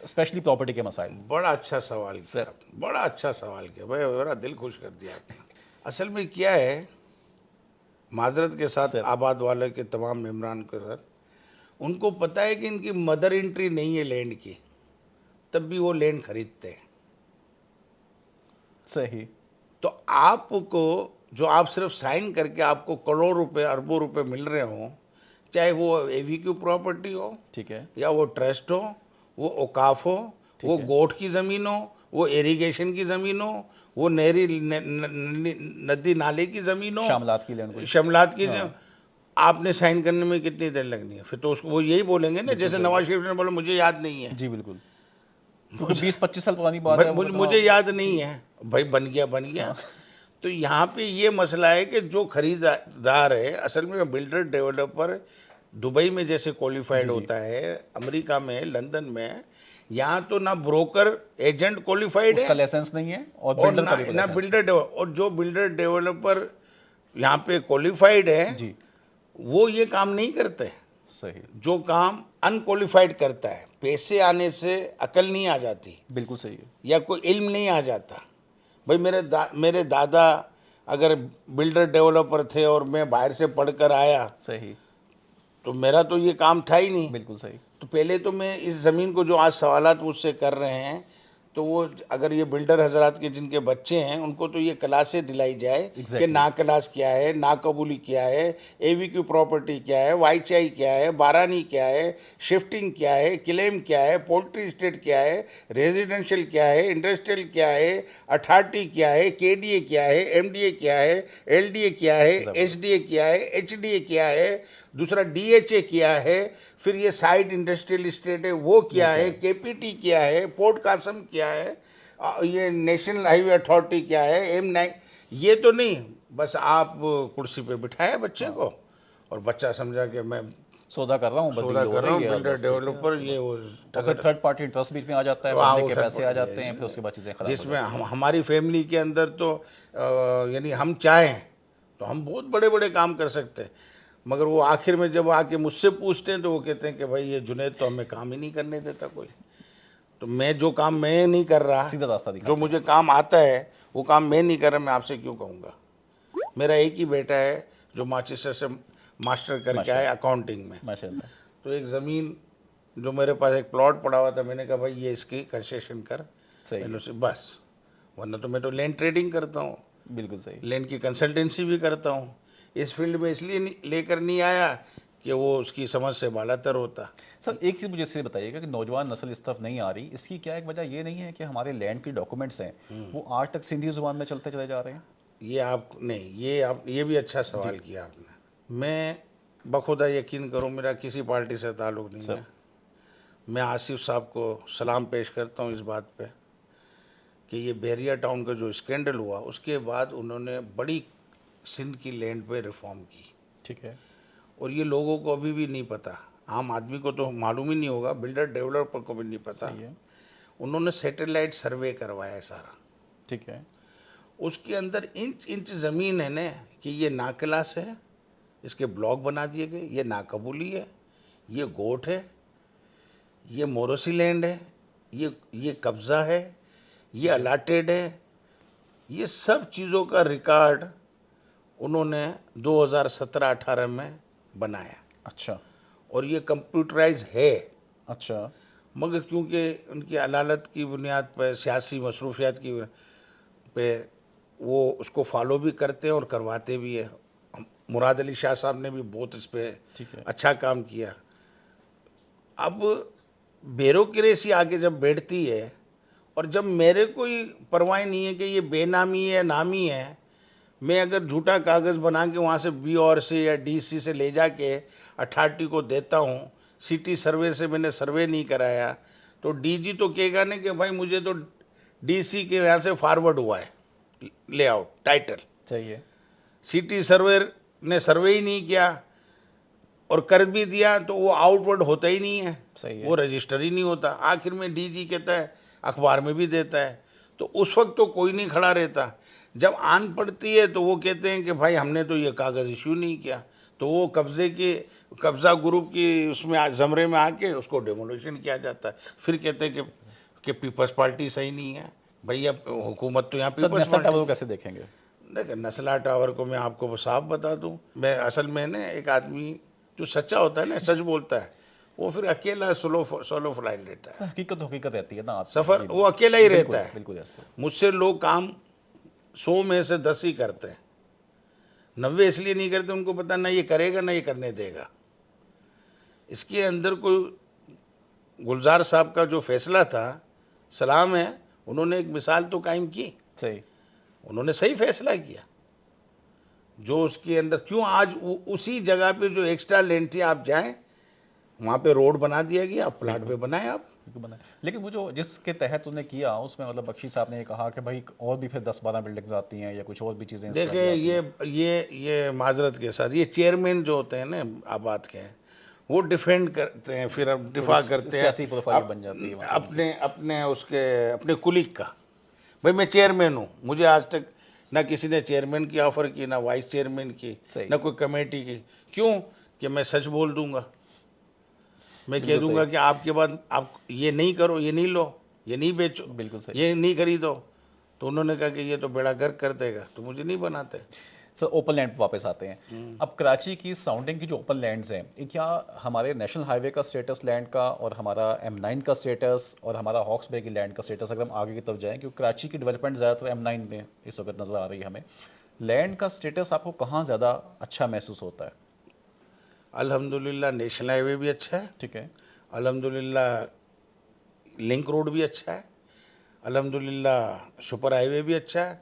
स्पेशली प्रॉपर्टी के मसाइल? बड़ा अच्छा सवाल किया, बड़ा अच्छा सवाल किया भाई, मेरा दिल खुश कर दिया आपने। असल में क्या है, माजरत के साथ आबाद वाले के तमाम मेम्बरान के साथ, उनको पता है कि इनकी मदर एंट्री नहीं है लैंड की, तब भी वो लैंड खरीदते हैं। सही। तो आपको जो आप सिर्फ साइन करके आपको करोड़ रुपए, अरबों रुपए मिल रहे हो, चाहे वो एवीक्यू प्रॉपर्टी हो, ठीक है, या वो ट्रस्ट हो, वो औकाफ हो, वो गोट की ज़मीन हो, वो इरिगेशन की ज़मीन हो, वो नहरी नदी नाले की ज़मीन हो, शामलात की लैंड, शमलात की आपने साइन करने में कितनी देर लगनी है? फिर तो उसको वो यही बोलेंगे ना, जैसे नवाज शरीफ ने बोला मुझे याद नहीं है। जी बिल्कुल, क्योंकि 20-25 साल पुरानी बात है। मुझे याद नहीं है भाई, बन गया। तो यहाँ पे ये मसला है कि जो खरीदार है, असल में बिल्डर डेवलपर दुबई में जैसे क्वालिफाइड होता है, अमेरिका में, लंदन में, यहाँ तो ना ब्रोकर एजेंट क्वालिफाइड है, उसका लाइसेंस नहीं है, और ना बिल्डर डेवलपर। और जो बिल्डर डेवलपर यहाँ पे क्वालिफाइड है जी, वो ये काम नहीं करते। सही, जो काम अनक्वालिफाइड करता है, पैसे आने से अकल नहीं आ जाती बिल्कुल सही है। या कोई इल्म नहीं आ जाता। भाई मेरे दादा अगर बिल्डर डेवलपर थे और मैं बाहर से पढ़कर आया सही, तो मेरा तो ये काम था ही नहीं। बिल्कुल सही। तो पहले तो मैं इस ज़मीन को, जो आज सवालात मुझसे कर रहे हैं, तो वो अगर ये बिल्डर हजरात के जिनके बच्चे हैं उनको तो ये क्लासें दिलाई जाए कि Exactly. ना क्लास क्या है, ना कबूली क्या है, एवीक्यू प्रॉपर्टी क्या है, वाईचाई क्या है, बारानी क्या है, शिफ्टिंग क्या है, क्लेम क्या है, पोल्ट्री स्टेट क्या है, रेजिडेंशियल क्या है, इंडस्ट्रियल क्या है, अथॉरिटी क्या है, केडीए क्या है, एमडीए क्या है, एलडीए क्या है, एसडीए क्या है, एचडीए क्या है, दूसरा डीएचए क्या है, फिर ये साइड इंडस्ट्रियल स्टेट है वो क्या है, केपीटी क्या है, पोर्ट कासम क्या है, ये नेशनल हाईवे अथॉरिटी क्या है, M9। ये तो नहीं बस आप कुर्सी पे बिठाया बच्चे को और बच्चा समझा कि मैं सौदा कर रहा हूँ, सौदा बदली हो कर रहा रही हूँ, है, बिल्डर बस ठीक है, डेवलपर ये वो और फिर थर्ड पार्टी इंटरेस्ट बीच में आ जाता है, वहाँ बदले वो के सब पैसे आ ये- जाते हैं, फिर उसके बाद चीज़ें खराब हो जिसमें जाती हैं। हमारी फैमिली के अंदर तो यानी हम चाहें तो हम बहुत बड़े बड़े काम कर सकते हैं, मगर वो आखिर में जब आके मुझसे पूछते हैं तो वो कहते हैं कि भाई ये जुनैद तो हमें काम ही नहीं करने देता कोई। तो मैं जो काम मैं नहीं कर रहा, सीधा रास्ता जो दिखाते मुझे काम आता है वो काम मैं नहीं कर रहा, मैं आपसे क्यों कहूँगा। मेरा एक ही बेटा है जो मैनचेस्टर से मास्टर करके आया अकाउंटिंग में। हैं माशाल्लाह। तो एक ज़मीन जो मेरे पास एक प्लॉट पड़ा हुआ था, मैंने कहा भाई ये इसकी कंसेशन कर, सही मैंने है, उसे बस, वरना तो मैं तो लैंड ट्रेडिंग करता हूँ, बिल्कुल सही। लैंड की कंसल्टेंसी भी करता हूँ। इस फील्ड में इसलिए लेकर नहीं आया कि वो उसकी समझ से बालातर होता। सर एक चीज़ मुझे इससे बताइएगा कि नौजवान नस्ल इस तरफ नहीं आ रही, इसकी क्या एक वजह ये नहीं है कि हमारे लैंड की डॉक्यूमेंट्स हैं वो आज तक सिंधी ज़ुबान में चलते चले जा रहे हैं? ये आप नहीं, ये आप, ये भी अच्छा सवाल किया आपने। मैं बखुदा यकीन करूँ, मेरा किसी पार्टी से ताल्लुक़ नहीं है। मैं आसिफ साहब को सलाम पेश करता हूँ इस बात पे कि ये बहरिया टाउन का जो स्कैंडल हुआ उसके बाद उन्होंने बड़ी सिंध की लैंड पे रिफॉर्म की, ठीक है, और ये लोगों को अभी भी नहीं पता, आम आदमी को तो मालूम ही नहीं होगा, बिल्डर डेवलपर को भी नहीं पता। सही है, उन्होंने सैटेलाइट सर्वे करवाया है सारा, ठीक है, उसके अंदर इंच इंच ज़मीन है ना कि ये नाक्लास है, इसके ब्लॉक बना दिए गए, ये नाकबूली है, ये गोट है, ये मोरोसी लैंड है, ये कब्ज़ा है, ये अलाटेड है। ये सब चीज़ों का रिकॉर्ड उन्होंने 2017-18 में बनाया, अच्छा, और ये कंप्यूटराइज है। अच्छा, मगर क्योंकि उनकी अदालत की बुनियाद पर, सियासी मसरूफियात की पे वो उसको फॉलो भी करते हैं और करवाते भी हैं। मुराद अली शाह साहब ने भी बहुत इस पर ठीक है, अच्छा काम किया। अब ब्यूरोक्रेसी आगे जब बैठती है, और जब मेरे कोई परवाह नहीं है कि ये बेनामी है नामी है, मैं अगर झूठा कागज़ बना के वहाँ से BOR से या DC से ले जाके अथॉरिटी को देता हूँ, सिटी सर्वे से मैंने सर्वे नहीं कराया, तो DG तो कहेगा ना कि भाई मुझे तो DC के यहाँ से फॉरवर्ड हुआ है लेआउट टाइटल, सही है, सिटी सर्वे ने सर्वे ही नहीं किया और कर भी दिया तो वो आउटवर्ड होता ही नहीं है, सही है, वो रजिस्टर ही नहीं होता। आखिर में DG कहता है, अखबार में भी देता है, तो उस वक्त तो कोई नहीं खड़ा रहता। जब आन पड़ती है तो वो कहते हैं कि भाई हमने तो ये कागज़ इशू नहीं किया, तो वो कब्ज़ा ग्रुप की उसमें ज़मरे में आके उसको डेमोलिशन किया जाता है। फिर कहते हैं कि पीपल्स पार्टी सही नहीं है। भैया हुकूमत तो यहाँ sir people's national tower party. को कैसे देखेंगे? देखिए नस्ला टावर को मैं आपको साफ बता दूं, मैं असल में ना एक आदमी जो सच्चा होता है ना, सच बोलता है, वो फिर अकेला सोलो फ्लाइट लेता है। सर हकीकत तो हकीकत रहती है ना आप सफ़र जी, वो अकेला ही बिल्कुल, रहता है। बिल्कुल ऐसे। मुझसे लोग काम 100 में से 10 ही करते हैं, 90 इसलिए नहीं करते उनको पता ना ये करेगा ना ये करने देगा। इसके अंदर कोई गुलजार साहब का जो फैसला था, सलाम है, उन्होंने एक मिसाल तो कायम की, सही, उन्होंने सही फैसला किया। जो उसके अंदर क्यों आज उसी जगह पे जो एक्स्ट्रा लैंड थी, आप जाएं वहाँ पे रोड बना दिया गया, आप प्लाट पे बनाए आप। बिल्कुल बना है। लेकिन वो जो जिसके तहत उन्होंने किया उसमें मतलब बख्शी साहब ने ये कहा कि भाई और भी फिर 10-12 बिल्डिंग्स आती हैं या कुछ और भी चीज़ें इस तरह की देखिए आती हैं। ये माजरत के साथ ये चेयरमैन जो होते हैं ना आबाद के, वो डिफेंड करते हैं, फिर अब दिफा थोड़ी करते हैं सियासी प्रोफाइल बन जाती है वहाँ पे। अपने कुलीग का। भाई मैं चेयरमैन हूँ, मुझे आज तक ना किसी ने चेयरमैन की ऑफ़र की, ना वाइस चेयरमैन की, सही। ना कोई कमेटी की। क्यों? कि मैं सच बोल दूंगा। मैं कह बिल्कुल दूंगा कि आपके बाद आप ये नहीं करो, ये नहीं लो, ये नहीं बेचो, बिल्कुल सही। ये नहीं खरीदो, तो उन्होंने कहा कि ये तो बेड़ा गर्क कर देगा, तो मुझे नहीं बनाते। सर ओपन लैंड पर वापस आते हैं। अब कराची की सराउंडिंग की जो ओपन लैंड्स हैं, ये क्या हमारे नेशनल हाईवे का स्टेटस लैंड का, और हमारा M9 का स्टेटस, और हमारा हॉक्स बे की लैंड का स्टेटस, अगर हम आगे की तरफ जाएं, क्योंकि कराची की डेवलपमेंट ज़्यादातर M9 में इस वक्त नज़र आ रही है हमें, लैंड का स्टेटस आपको कहाँ ज़्यादा अच्छा महसूस होता है? अल्हम्दुलिल्लाह नेशनल हाईवे भी अच्छा है, ठीक है। अल्हम्दुलिल्लाह लिंक रोड भी अच्छा है, अल्हम्दुलिल्लाह सुपर हाईवे भी अच्छा है,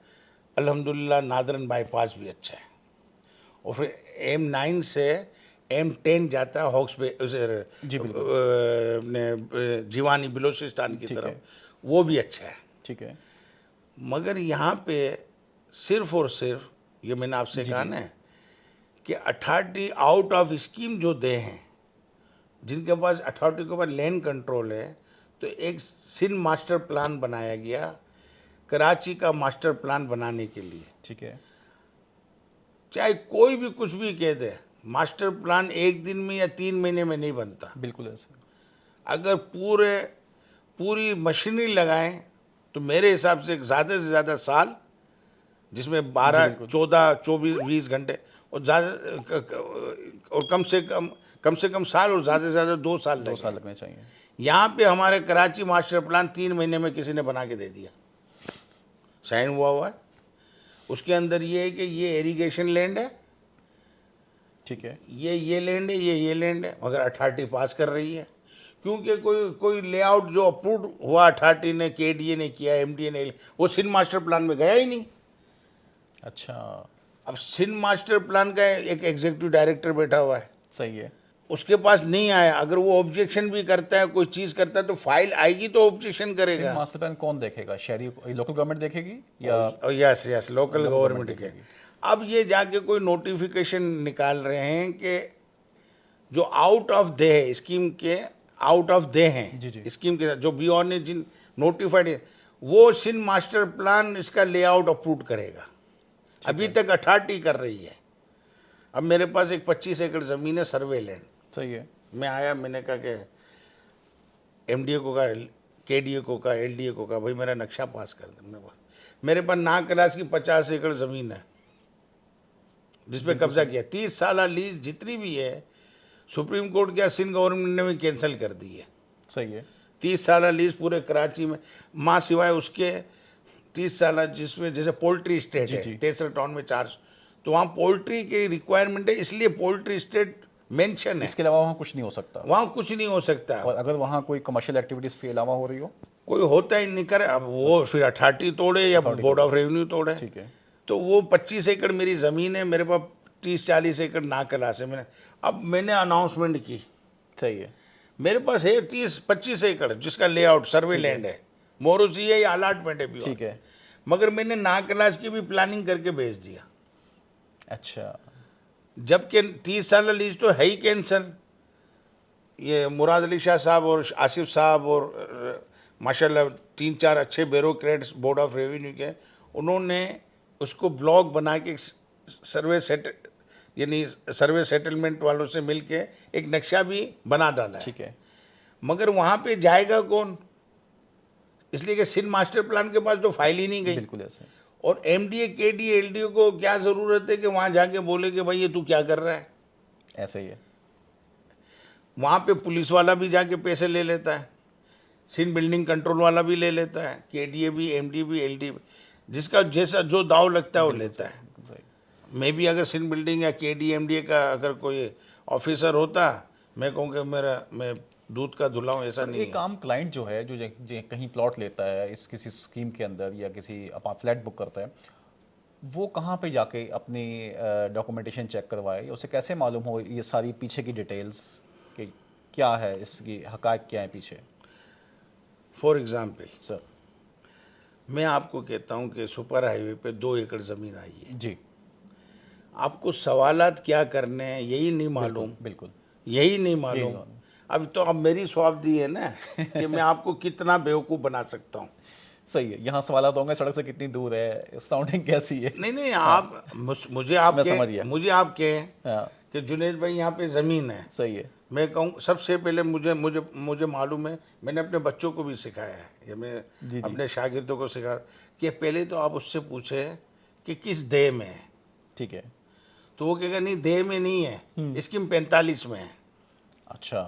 अल्हम्दुलिल्लाह नादरन बाईपास भी अच्छा है। और फिर M9 से M10 जाता है हॉक्स बे जी बिल्कुल। जीवानी बलूचिस्तान की ठीक तरफ, है। वो भी अच्छा है। ठीक है। मगर यहाँ पे सिर्फ और सिर्फ ये मैंने आपसे जी कहा जी। ना कि अथॉरिटी आउट ऑफ स्कीम जो दे हैं, जिनके पास अथॉरिटी के पास लैंड कंट्रोल है, तो एक सिंध मास्टर प्लान बनाया गया कराची का मास्टर प्लान बनाने के लिए। ठीक है। चाहे कोई भी कुछ भी कह दे, मास्टर प्लान एक दिन में या 3 महीने में नहीं बनता। बिल्कुल ऐसे। अगर पूरी मशीनरी लगाएं तो मेरे हिसाब से ज़्यादा से ज़्यादा साल, जिसमें जी 12, बिल्कुल। 14, 24, 20 घंटे, और और कम से कम साल, और ज़्यादा से ज़्यादा 2 साल 2 साल लगे। लगने चाहिए। यहाँ पे हमारे कराची मास्टर प्लान 3 महीने में किसी ने बना के दे दिया, साइन हुआ है। उसके अंदर ये है कि ये इरिगेशन लैंड है, ठीक है। ये लैंड है, ये लैंड है, मगर अथॉरिटी पास कर रही है, क्योंकि कोई लेआउट जो अप्रूव हुआ अथॉरिटी ने, KDA ने किया, MDA ने, वो सिंध मास्टर प्लान में गया ही नहीं। अच्छा। अब सिंध मास्टर प्लान का एक एग्जीक्यूटिव डायरेक्टर बैठा हुआ है, सही है। उसके पास नहीं आया। अगर वो ऑब्जेक्शन भी करता है, कोई चीज़ करता है, तो फाइल आएगी तो ऑब्जेक्शन सिंध करेगा। मास्टर प्लान कौन देखेगा? शहरी लोकल गवर्नमेंट देखेगी या yes yes, local local government government के। देखेगी? अब ये जाके कोई नोटिफिकेशन निकाल रहे हैं कि जो आउट ऑफ दे है स्कीम के, आउट ऑफ दे हैं जी जी। स्कीम के, जो बियॉन्ड ने जिन नोटिफाइड है, वो सिंध मास्टर प्लान इसका लेआउट अप्रूव करेगा। अभी तक अथॉरिटी कर रही है। अब मेरे पास एक 25 एकड़ ज़मीन है, सर्वे लैंड। सही है। मैं आया, मैंने कहा कि MDA को कहा, KDA को कहा, LDA को कहा, भाई मेरा नक्शा पास कर दे। मेरे पास नाग क्लास की 50 एकड़ ज़मीन है जिस पे कब्जा किया। 30 साल लीज जितनी भी है, सुप्रीम कोर्ट क्या सिंध गवर्नमेंट ने भी कैंसिल कर दी है। सही है। 30 साल लीज पूरे कराची में, माँ सिवाय उसके 30 साल, जिसमें जैसे पोल्ट्री स्टेट जी है जी। तेसर टाउन में 400, तो वहाँ पोल्ट्री की रिक्वायरमेंट है, इसलिए पोल्ट्री स्टेट मेंशन है। इसके अलावा वहाँ कुछ नहीं हो सकता। वहाँ कुछ नहीं हो सकता। और अगर वहाँ कोई कमर्शियल एक्टिविटीज के अलावा हो रही हो? कोई होता ही नहीं करे। अब वो फिर अथॉरिटी तोड़े या Authority बोर्ड ऑफ रेवेन्यू तोड़े। ठीक है। तो वो 25 एकड़ मेरी ज़मीन है, मेरे पास 30-40 एकड़ नाकला से मैंने अनाउंसमेंट की। सही है। मेरे पास है 30-25 एकड़ जिसका लेआउट सर्वे लैंड है, मोरूसी है या अलाटमेंट है भी, ठीक है। मगर मैंने नाकलास की भी प्लानिंग करके भेज दिया। अच्छा। जबकि 30 साल लीज तो है ही कैंसल। ये मुराद अली शाह साहब और आसिफ साहब और माशाल्लाह 3-4 अच्छे ब्यूरोक्रेट्स बोर्ड ऑफ रेवेन्यू के, उन्होंने उसको ब्लॉक बना के सर्वे सेटलमेंट वालों से मिलके एक नक्शा भी बना डाला है। ठीक है। मगर वहाँ पे जाएगा कौन? इसलिए कि सिंध मास्टर प्लान के पास तो फाइल ही नहीं गई। बिल्कुल ऐसे। और MDA, KDA, LDA को क्या ज़रूरत है कि वहाँ जाके बोले कि भाई ये तू क्या कर रहा है? ऐसा ही है। वहाँ पे पुलिस वाला भी जाके पैसे ले लेता है, सिंध बिल्डिंग कंट्रोल वाला भी ले लेता है, KDA भी, MDA भी, LDA भी, जिसका जैसा जो दाव लगता है वो लेता है। सही। मैं भी अगर सिंध बिल्डिंग या KDA, MDA का अगर कोई ऑफिसर होता, मैं कहूँगा मैं दूध का धुला हूँ, ऐसा सर नहीं एक है। आम क्लाइंट जो है, जो कहीं प्लॉट लेता है इस किसी स्कीम के अंदर या किसी फ्लैट बुक करता है, वो कहाँ पे जाके अपनी डॉक्यूमेंटेशन चेक करवाए? उसे कैसे मालूम हो ये सारी पीछे की डिटेल्स कि क्या है, इसकी हकायक क्या है पीछे? For example, sir. मैं आपको कहता हूँ कि सुपर हाईवे पे 2 एकड़ ज़मीन आई है, जी। आपको सवालात क्या करने हैं यही नहीं मालूम, बिल्कुल। यही नहीं मालूम। अब तो अब मेरी स्वाबदी है ना कि मैं आपको कितना बेवकूफ़ बना सकता हूँ। सही है। यहाँ सवाल होंगे सड़क से कितनी दूर है, सराउंडिंग कैसी है। नहीं, आप मुझे आप मैं समझ गया। मुझे आप कहें हाँ। कि जुनेद भाई यहाँ पे ज़मीन है, सही है। मैं कहूँ सबसे पहले मुझे मुझे मुझे मालूम है, मैंने अपने बच्चों को भी सिखाया है, ये मैं जी। अपने शागिर्दों को सिखा कि पहले तो आप उससे पूछे कि किस देह में है, ठीक है। तो वो कहेगा नहीं देह में नहीं है, स्कीम 45 में है। अच्छा,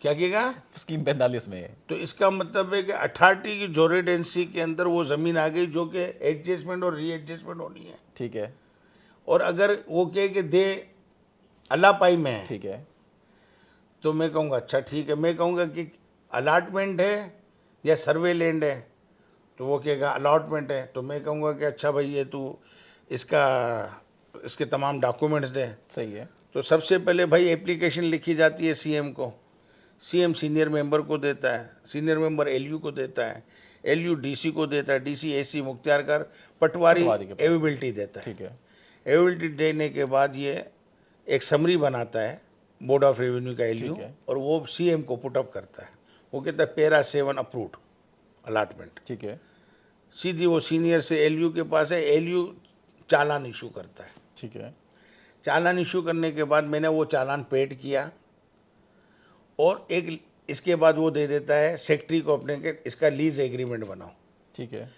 क्या कहेगा? स्कीम 45 में है। तो इसका मतलब है कि अथॉरिटी की जोरेडेंसी के अंदर वो ज़मीन आ गई जो कि एडजस्टमेंट और रीएडजस्टमेंट होनी है। ठीक है। और अगर वो कहे कि दे अलापाई में है, ठीक है। तो मैं कहूँगा अच्छा ठीक है। मैं कहूँगा कि अलाटमेंट है या सर्वे लैंड है, तो वो कहेगा अलॉटमेंट है। तो मैं कहूँगा कि अच्छा भाई ये तू इसका इसके तमाम डॉक्यूमेंट्स दे। सही है। तो सबसे पहले भाई एप्लीकेशन लिखी जाती है सीएम को, सीएम सीनियर मेंबर को देता है, सीनियर मेंबर एलयू को देता है, एलयू डीसी को देता है, डीसी एसी मुख्तियारकार पटवारी पटवारी के पास। एविबिलिटी देता है। ठीक है। एविबिलिटी देने के बाद ये एक समरी बनाता है बोर्ड ऑफ रेवेन्यू का एलयू, ठीक है। और वो सीएम को पुटअप करता है। वो कहता है पैरा 7 अप्रूव्ड अलाटमेंट। ठीक है। सीधी वो सीनियर से एलयू के पास है, एलयू चालान इशू करता है। ठीक है। चालान इशू करने के बाद मैंने वो चालान पेड किया, और एक इसके बाद वो दे देता है सेक्रेटरी को अपने के इसका लीज एग्रीमेंट बनाओ ठीक है।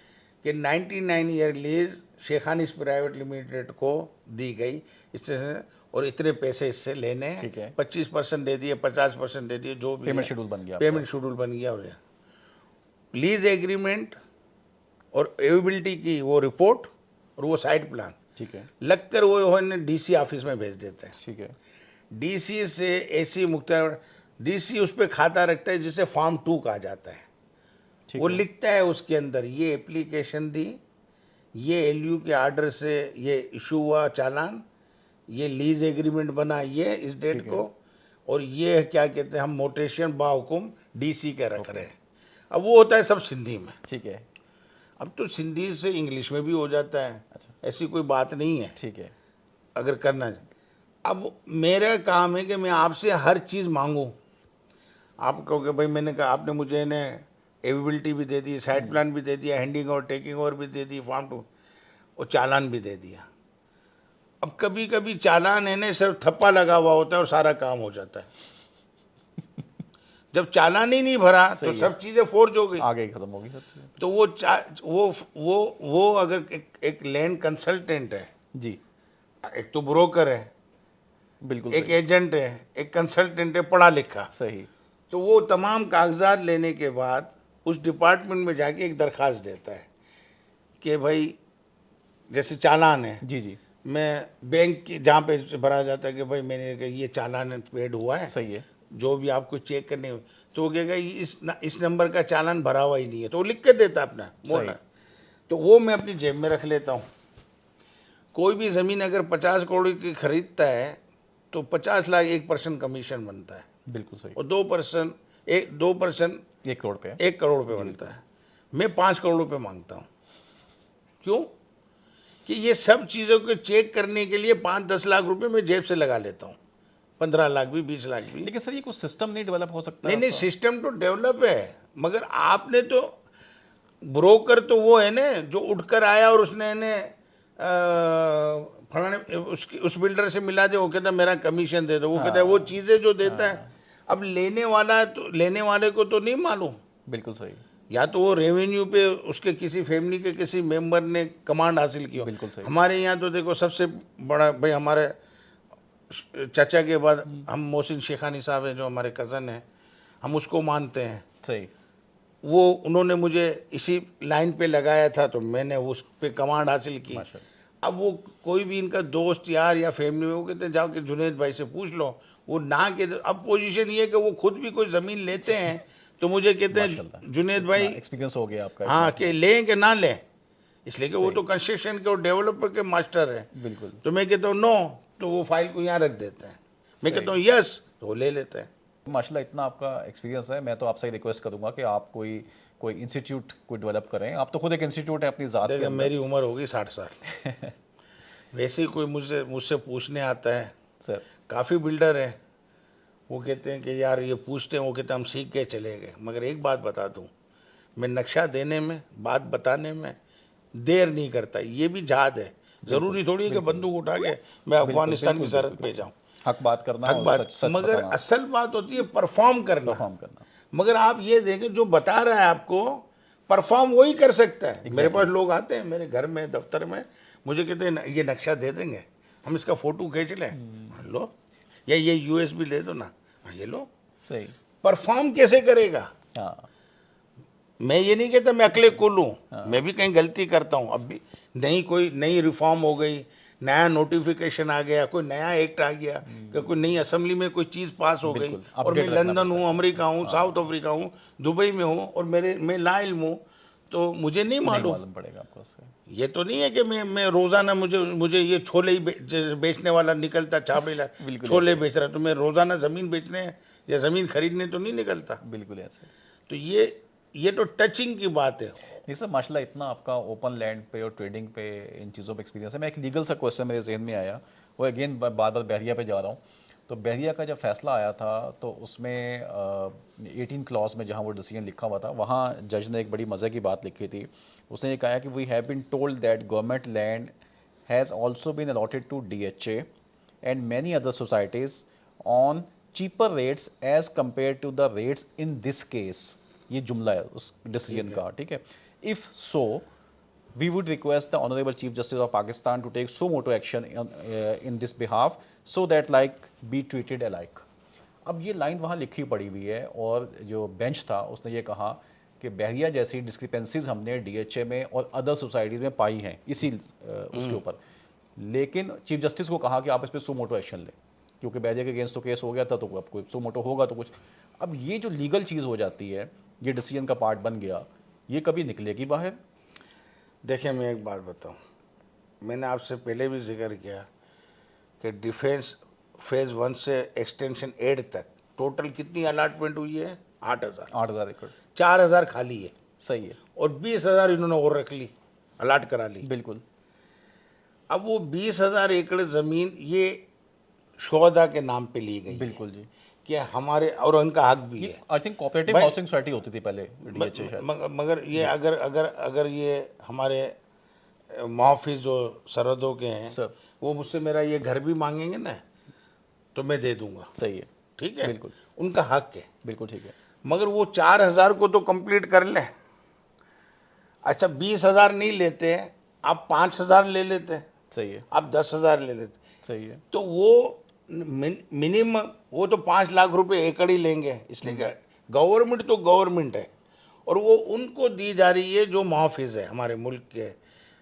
कि 99 ईयर लीज शेखानिस प्राइवेट लिमिटेड को दी गई इससे, और इतने पैसे इससे लेने हैं। ठीक है। 25% दे दिए, 50% दे दिए, जो भी पेमेंट है, शेड्यूल बन गया पेमेंट शेड्यूल बन गया। और लीज एग्रीमेंट और एविबिलिटी की वो रिपोर्ट और वो साइट प्लान ठीक है। लगकर वो डीसी ऑफिस में भेज देते हैं। ठीक है। डीसी से एसी मुख्तार, डीसी उस पर खाता रखता है जिसे फॉर्म 2 कहा जाता है। ठीक वो है। लिखता है उसके अंदर ये एप्लीकेशन दी, ये एलयू के ऑर्डर से ये इशू हुआ चालान, ये लीज एग्रीमेंट बना ये इस डेट ठीक है। को, और ये क्या कहते हैं हम मोटेशन बाहुकुम डीसी के रख रहे हैं। अब वो होता है सब सिंधी में। ठीक है। अब तो सिंधी से इंग्लिश में भी हो जाता है, अच्छा। ऐसी कोई बात नहीं है ठीक है। अगर करना है। अब मेरा काम है कि मैं आपसे हर चीज़ मांगूं। आप कहोगे भाई मैंने कहा आपने मुझे ने एविबिलिटी भी दे दी, साइट प्लान भी दे दिया, हैंडिंग और टेकिंग ओवर भी दे दी, फॉर्म 2 और चालान भी दे दिया। अब कभी कभी चालान है ना सिर्फ थप्पा लगा हुआ होता है और सारा काम हो जाता है। जब चालान ही नहीं भरा तो सब चीज़ें फोर्ज हो गई, आगे खत्म होगी सब चीजें। तो वो अगर एक लैंड कंसल्टेंट है, जी। एक तो ब्रोकर है, बिल्कुल एक सही। एजेंट है, एक कंसल्टेंट है पढ़ा लिखा, सही। तो वो तमाम कागजात लेने के बाद उस डिपार्टमेंट में जाके एक दरख्वास्त देता है कि भाई जैसे चालान है, जी जी। मैं बैंक की जहाँ पे भरा जाता है कि भाई मैंने कहा ये चालान पेड हुआ है, सही है। जो भी आपको चेक करने हो, तो वो कहेगा इस नंबर का चालान भरा हुआ ही नहीं है, तो वो लिख के देता अपना बोला। तो वो मैं अपनी जेब में रख लेता हूँ। कोई भी ज़मीन अगर 50 करोड़ की खरीदता है तो 50 लाख 1% कमीशन बनता है, बिल्कुल सही। और 2% 1 करोड़ पे है। 1 करोड़ रुपये बनता है। मैं 5 करोड़ रुपये मांगता हूँ। क्यों? कि ये सब चीज़ों को चेक करने के लिए 5-10 लाख रुपए मैं जेब से लगा लेता हूँ, 15 लाख भी, 20 लाख भी। लेकिन सर ये कोई सिस्टम नहीं डेवलप हो सकता? नहीं, ऐसा? सिस्टम तो डेवलप है, मगर आपने तो ब्रोकर तो वो है ना जो उठकर आया और उसने ने फलाने उस बिल्डर से मिला दे, वो कहता है मेरा कमीशन दे दो, वो कहता है वो चीज़ें जो देता है। अब लेने वाला है तो लेने वाले को तो नहीं मालूम, बिल्कुल सही। या तो वो रेवेन्यू पे उसके किसी फैमिली के किसी मेंबर ने कमांड हासिल की हो। बिल्कुल सही। हमारे यहाँ तो देखो सबसे बड़ा भाई हमारे चाचा के बाद हम मोहसिन शेखानी साहब हैं जो हमारे कज़न हैं, हम उसको मानते हैं। सही। वो उन्होंने मुझे इसी लाइन पे लगाया था, तो मैंने उस पे कमांड हासिल की। माशाल्लाह। अब वो कोई भी इनका दोस्त यार या फैमिली में वो कहते हैं जाओ कि जुनेद भाई से पूछ लो, वो ना के। अब पोजीशन ये है कि वो खुद भी कोई ज़मीन लेते हैं तो मुझे कहते हैं जुनेद भाई एक्सपीरियंस हो गया आपका। हाँ कि लें कि ना लें, इसलिए कि वो तो कंस्ट्रक्शन के और डेवलपर के मास्टर हैं। बिल्कुल। तो मैं कहता हूँ नो, तो वो फाइल को यहाँ रख देते हैं। मैं कहता हूँ यस, तो वो ले लेते हैं। माशाल्लाह इतना आपका एक्सपीरियंस है, मैं तो आपसे रिक्वेस्ट करूंगा कि आप कोई इंस्टीट्यूट कोई डेवलप करें। आप तो खुद एक इंस्टीट्यूट है अपनी ज़ात के देखिए अंदर। मेरी उम्र होगी 60 साल। वैसे ही कोई मुझसे पूछने आता है, सर काफ़ी बिल्डर हैं, वो कहते हैं कि यार ये पूछते हैं, वो कहते हैं हम सीख के चले गए। मगर एक बात बता दूं, मैं नक्शा देने में, बात बताने में देर नहीं करता। ये भी जहाद है, ज़रूरी थोड़ी है कि बंदूक उठा के मैं अफगानिस्तान की सरहद पे जाऊँ। हक बात करना हक और बात, सच सच मगर बताना, असल बात होती है परफॉर्म करना। परफॉर्म करना। मगर आप ये देखें, जो बता रहा है आपको, परफॉर्म वही कर सकता है। मेरे पास लोग आते हैं मेरे घर में, दफ्तर में, मुझे कहते हैं ये नक्शा दे देंगे, हम इसका फोटो खींच लें, लो, या ये यूएसबी ले दो ना, हाँ ये लो। सही। परफॉर्म कैसे करेगा? हाँ। मैं ये नहीं कहता मैं अकेले कुल हूँ, मैं भी कहीं गलती करता हूँ। अब भी नई कोई नई रिफॉर्म हो गई, नया नोटिफिकेशन आ गया, कोई नया एक्ट आ गया, कि कोई नई असेंबली में कोई चीज़ पास हो गई, बिल्कुल, और मैं अपडेट रखना लंदन पड़ता हूँ, है। अमेरिका हूँ, साउथ अफ्रीका हूँ, दुबई में हूँ, और मैं लाइल्म हूँ, तो मुझे नहीं नहीं मालूम। मालूम पड़ेगा आपको उससे। ये तो नहीं है कि मैं रोज़ाना मुझे मुझे ये छोले ही बेचने वाला निकलता, छाबेला बिल्कुल छोले ऐसे, बेच रहा, तो मैं रोज़ाना ज़मीन बेचने या ज़मीन खरीदने तो नहीं निकलता। बिल्कुल ऐसे। तो ये तो टचिंग की बात है। नहीं सर, माशाल्लाह इतना आपका ओपन लैंड पे और ट्रेडिंग पे इन चीज़ों पे एक्सपीरियंस है। मैं एक लीगल सा क्वेश्चन मेरे जहन में आया, वो अगेन बार बार बहरिया पे जा रहा हूँ। तो बहरिया का जब फैसला आया था तो उसमें 18 क्लॉज में जहाँ वो डिसीजन लिखा हुआ था, वहाँ जज ने एक बड़ी मज़े की बात लिखी थी। उसने ये कहा कि we have been told that government land has also been allotted to DHA and many other societies on cheaper rates as compared to the rates in this case। ये जुमला है उस डिसीजन का, ठीक है। If so we would request the honourable chief justice of Pakistan to take suo motu action in this behalf so that like be treated alike. अब ये line वहाँ लिखी पड़ी हुई है, और जो बेंच था उसने ये कहा कि बहरिया जैसी डिस्क्रिपेंसीज हमने DHA में और अदर सोसाइटीज़ में पाई हैं इसी उसके ऊपर। लेकिन चीफ जस्टिस को कहा कि आप इस पर सो मोटो एक्शन लें, क्योंकि बहरिया के अगेंस्ट तो केस हो गया था, तो अब कोई सो मोटो होगा तो कुछ। अब ये जो लीगल चीज़ हो जाती है, ये डिसीजन का पार्ट बन गया, ये कभी निकलेगी बाहर? देखिए, मैं एक बात बताऊं, मैंने आपसे पहले भी जिक्र किया कि डिफेंस फेज़ 1 से एक्सटेंशन 8 तक टोटल कितनी अलाटमेंट हुई है? 8,000। 8,000 एकड़। 4,000 खाली है, सही है। और 20,000 इन्होंने और रख ली, अलाट करा ली। बिल्कुल। अब वो 20,000 एकड़ ज़मीन ये शोहदा के नाम पे ली गई है, बिल्कुल जी। कि हमारे, और उनका हक भी है। आई थिंक कोऑपरेटिव भाई- हाउसिंग सोसाइटी होती थी पहले DHA शायद। मगर ये अगर अगर अगर ये हमारे मुहाफिज जो सरहदों के हैं, सर। वो मुझसे मेरा ये घर भी मांगेंगे ना, तो मैं दे दूंगा, सही है। ठीक है, बिल्कुल। उनका हक है। बिल्कुल ठीक है। मगर वो 4,000 को तो कंप्लीट कर लें। अच्छा, 20,000 नहीं लेते, आप 5,000 ले लेते, सही है। आप 10,000 ले लेते, सही है। तो वो मिनिमम वो तो 5 लाख रुपए एकड़ ही लेंगे। इसलिए क्या, गवर्नमेंट तो गवर्नमेंट है, और वो उनको दी जा रही है जो मुहाफिज है हमारे मुल्क के,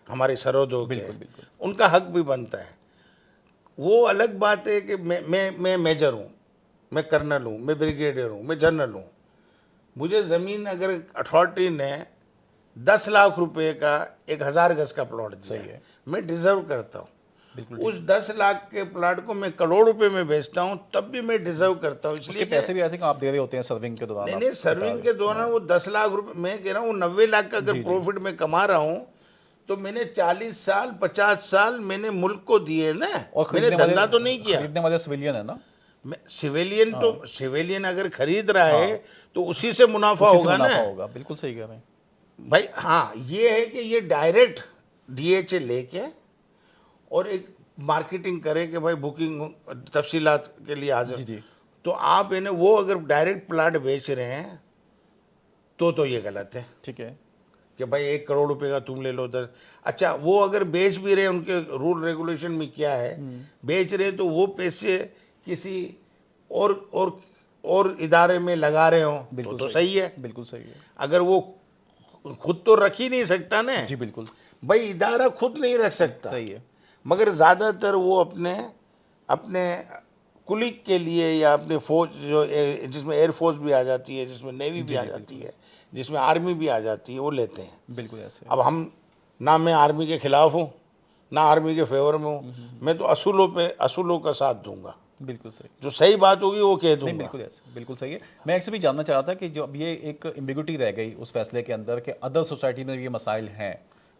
हमारे सरहदों के, बिल्कुल बिल्कुल। उनका हक भी बनता है। वो अलग बात है कि मैं मेजर हूँ, मैं कर्नल हूँ, मैं ब्रिगेडियर हूँ, मैं जनरल हूँ, मुझे ज़मीन अगर अथॉरिटी ने 10 लाख रुपए का 1,000 गज का प्लॉट दिया, सही है। मैं डिजर्व करता हूँ। बिल्कुल। उस 10 लाख के प्लॉट को मैं करोड़ रुपए में बेचता हूँ, तब भी मैं डिजर्व करता हूँ। उसके इसलिए पैसे भी आई थिंक आप दे रहे होते हैं सर्विंग के दौरान। नहीं आप नहीं, बता सर्विंग रहे के दौरान वो 10 लाख रुपए, मैं कह रहा हूँ 90 लाख का अगर प्रॉफिट मैं कमा रहा हूँ, तो मैंने 40 साल 50 साल मैंने मुल्क को दिए ना, और मैंने खरीदने धंधा वाले, तो नहीं किया। खरीदने वाले सिविलियन है ना। सिविलियन तो सिविलियन अगर खरीद रहा है तो उसी से मुनाफा उसी से होगा मुनाफा ना होगा। बिल्कुल सही कह रहे हैं। भाई। हाँ, ये है कि ये डायरेक्ट DHA लेके और एक मार्केटिंग करे कि भाई बुकिंग तफसीलात के लिए हाजिर, जी जी। तो आप इन्हें वो अगर डायरेक्ट प्लाट बेच रहे हैं तो ये गलत है ठीक है। कि भाई 1 करोड़ रुपए का तुम ले लो 10। अच्छा, वो अगर बेच भी रहे, उनके रूल रेगुलेशन में क्या है, बेच रहे तो वो पैसे किसी और इदारे में लगा रहे हो बिल्कुल तो सही है। बिल्कुल सही है। अगर वो खुद तो रख ही नहीं सकता ना, जी बिल्कुल भाई इदारा खुद नहीं रख सकता, सही है। मगर ज़्यादातर वो अपने अपने कुलिक के लिए या अपने फौज जो जिसमें एयरफोर्स भी आ जाती है, जिसमें नेवी भी आ जाती है, जिसमें आर्मी भी आ जाती है, वो लेते हैं। बिल्कुल ऐसे। अब हम ना, मैं आर्मी के ख़िलाफ़ हूँ ना आर्मी के फेवर में हूँ, मैं तो असूलों का साथ दूंगा, बिल्कुल सही। जो सही बात होगी वो कह नहीं दूंगा। बिल्कुल ऐसे, बिल्कुल सही है। मैं एक्चुअली जानना चाह रहा था कि जो अब ये एक एम्बिग्यूटी रह गई उस फैसले के अंदर कि अदर सोसाइटी में ये मसाइल हैं,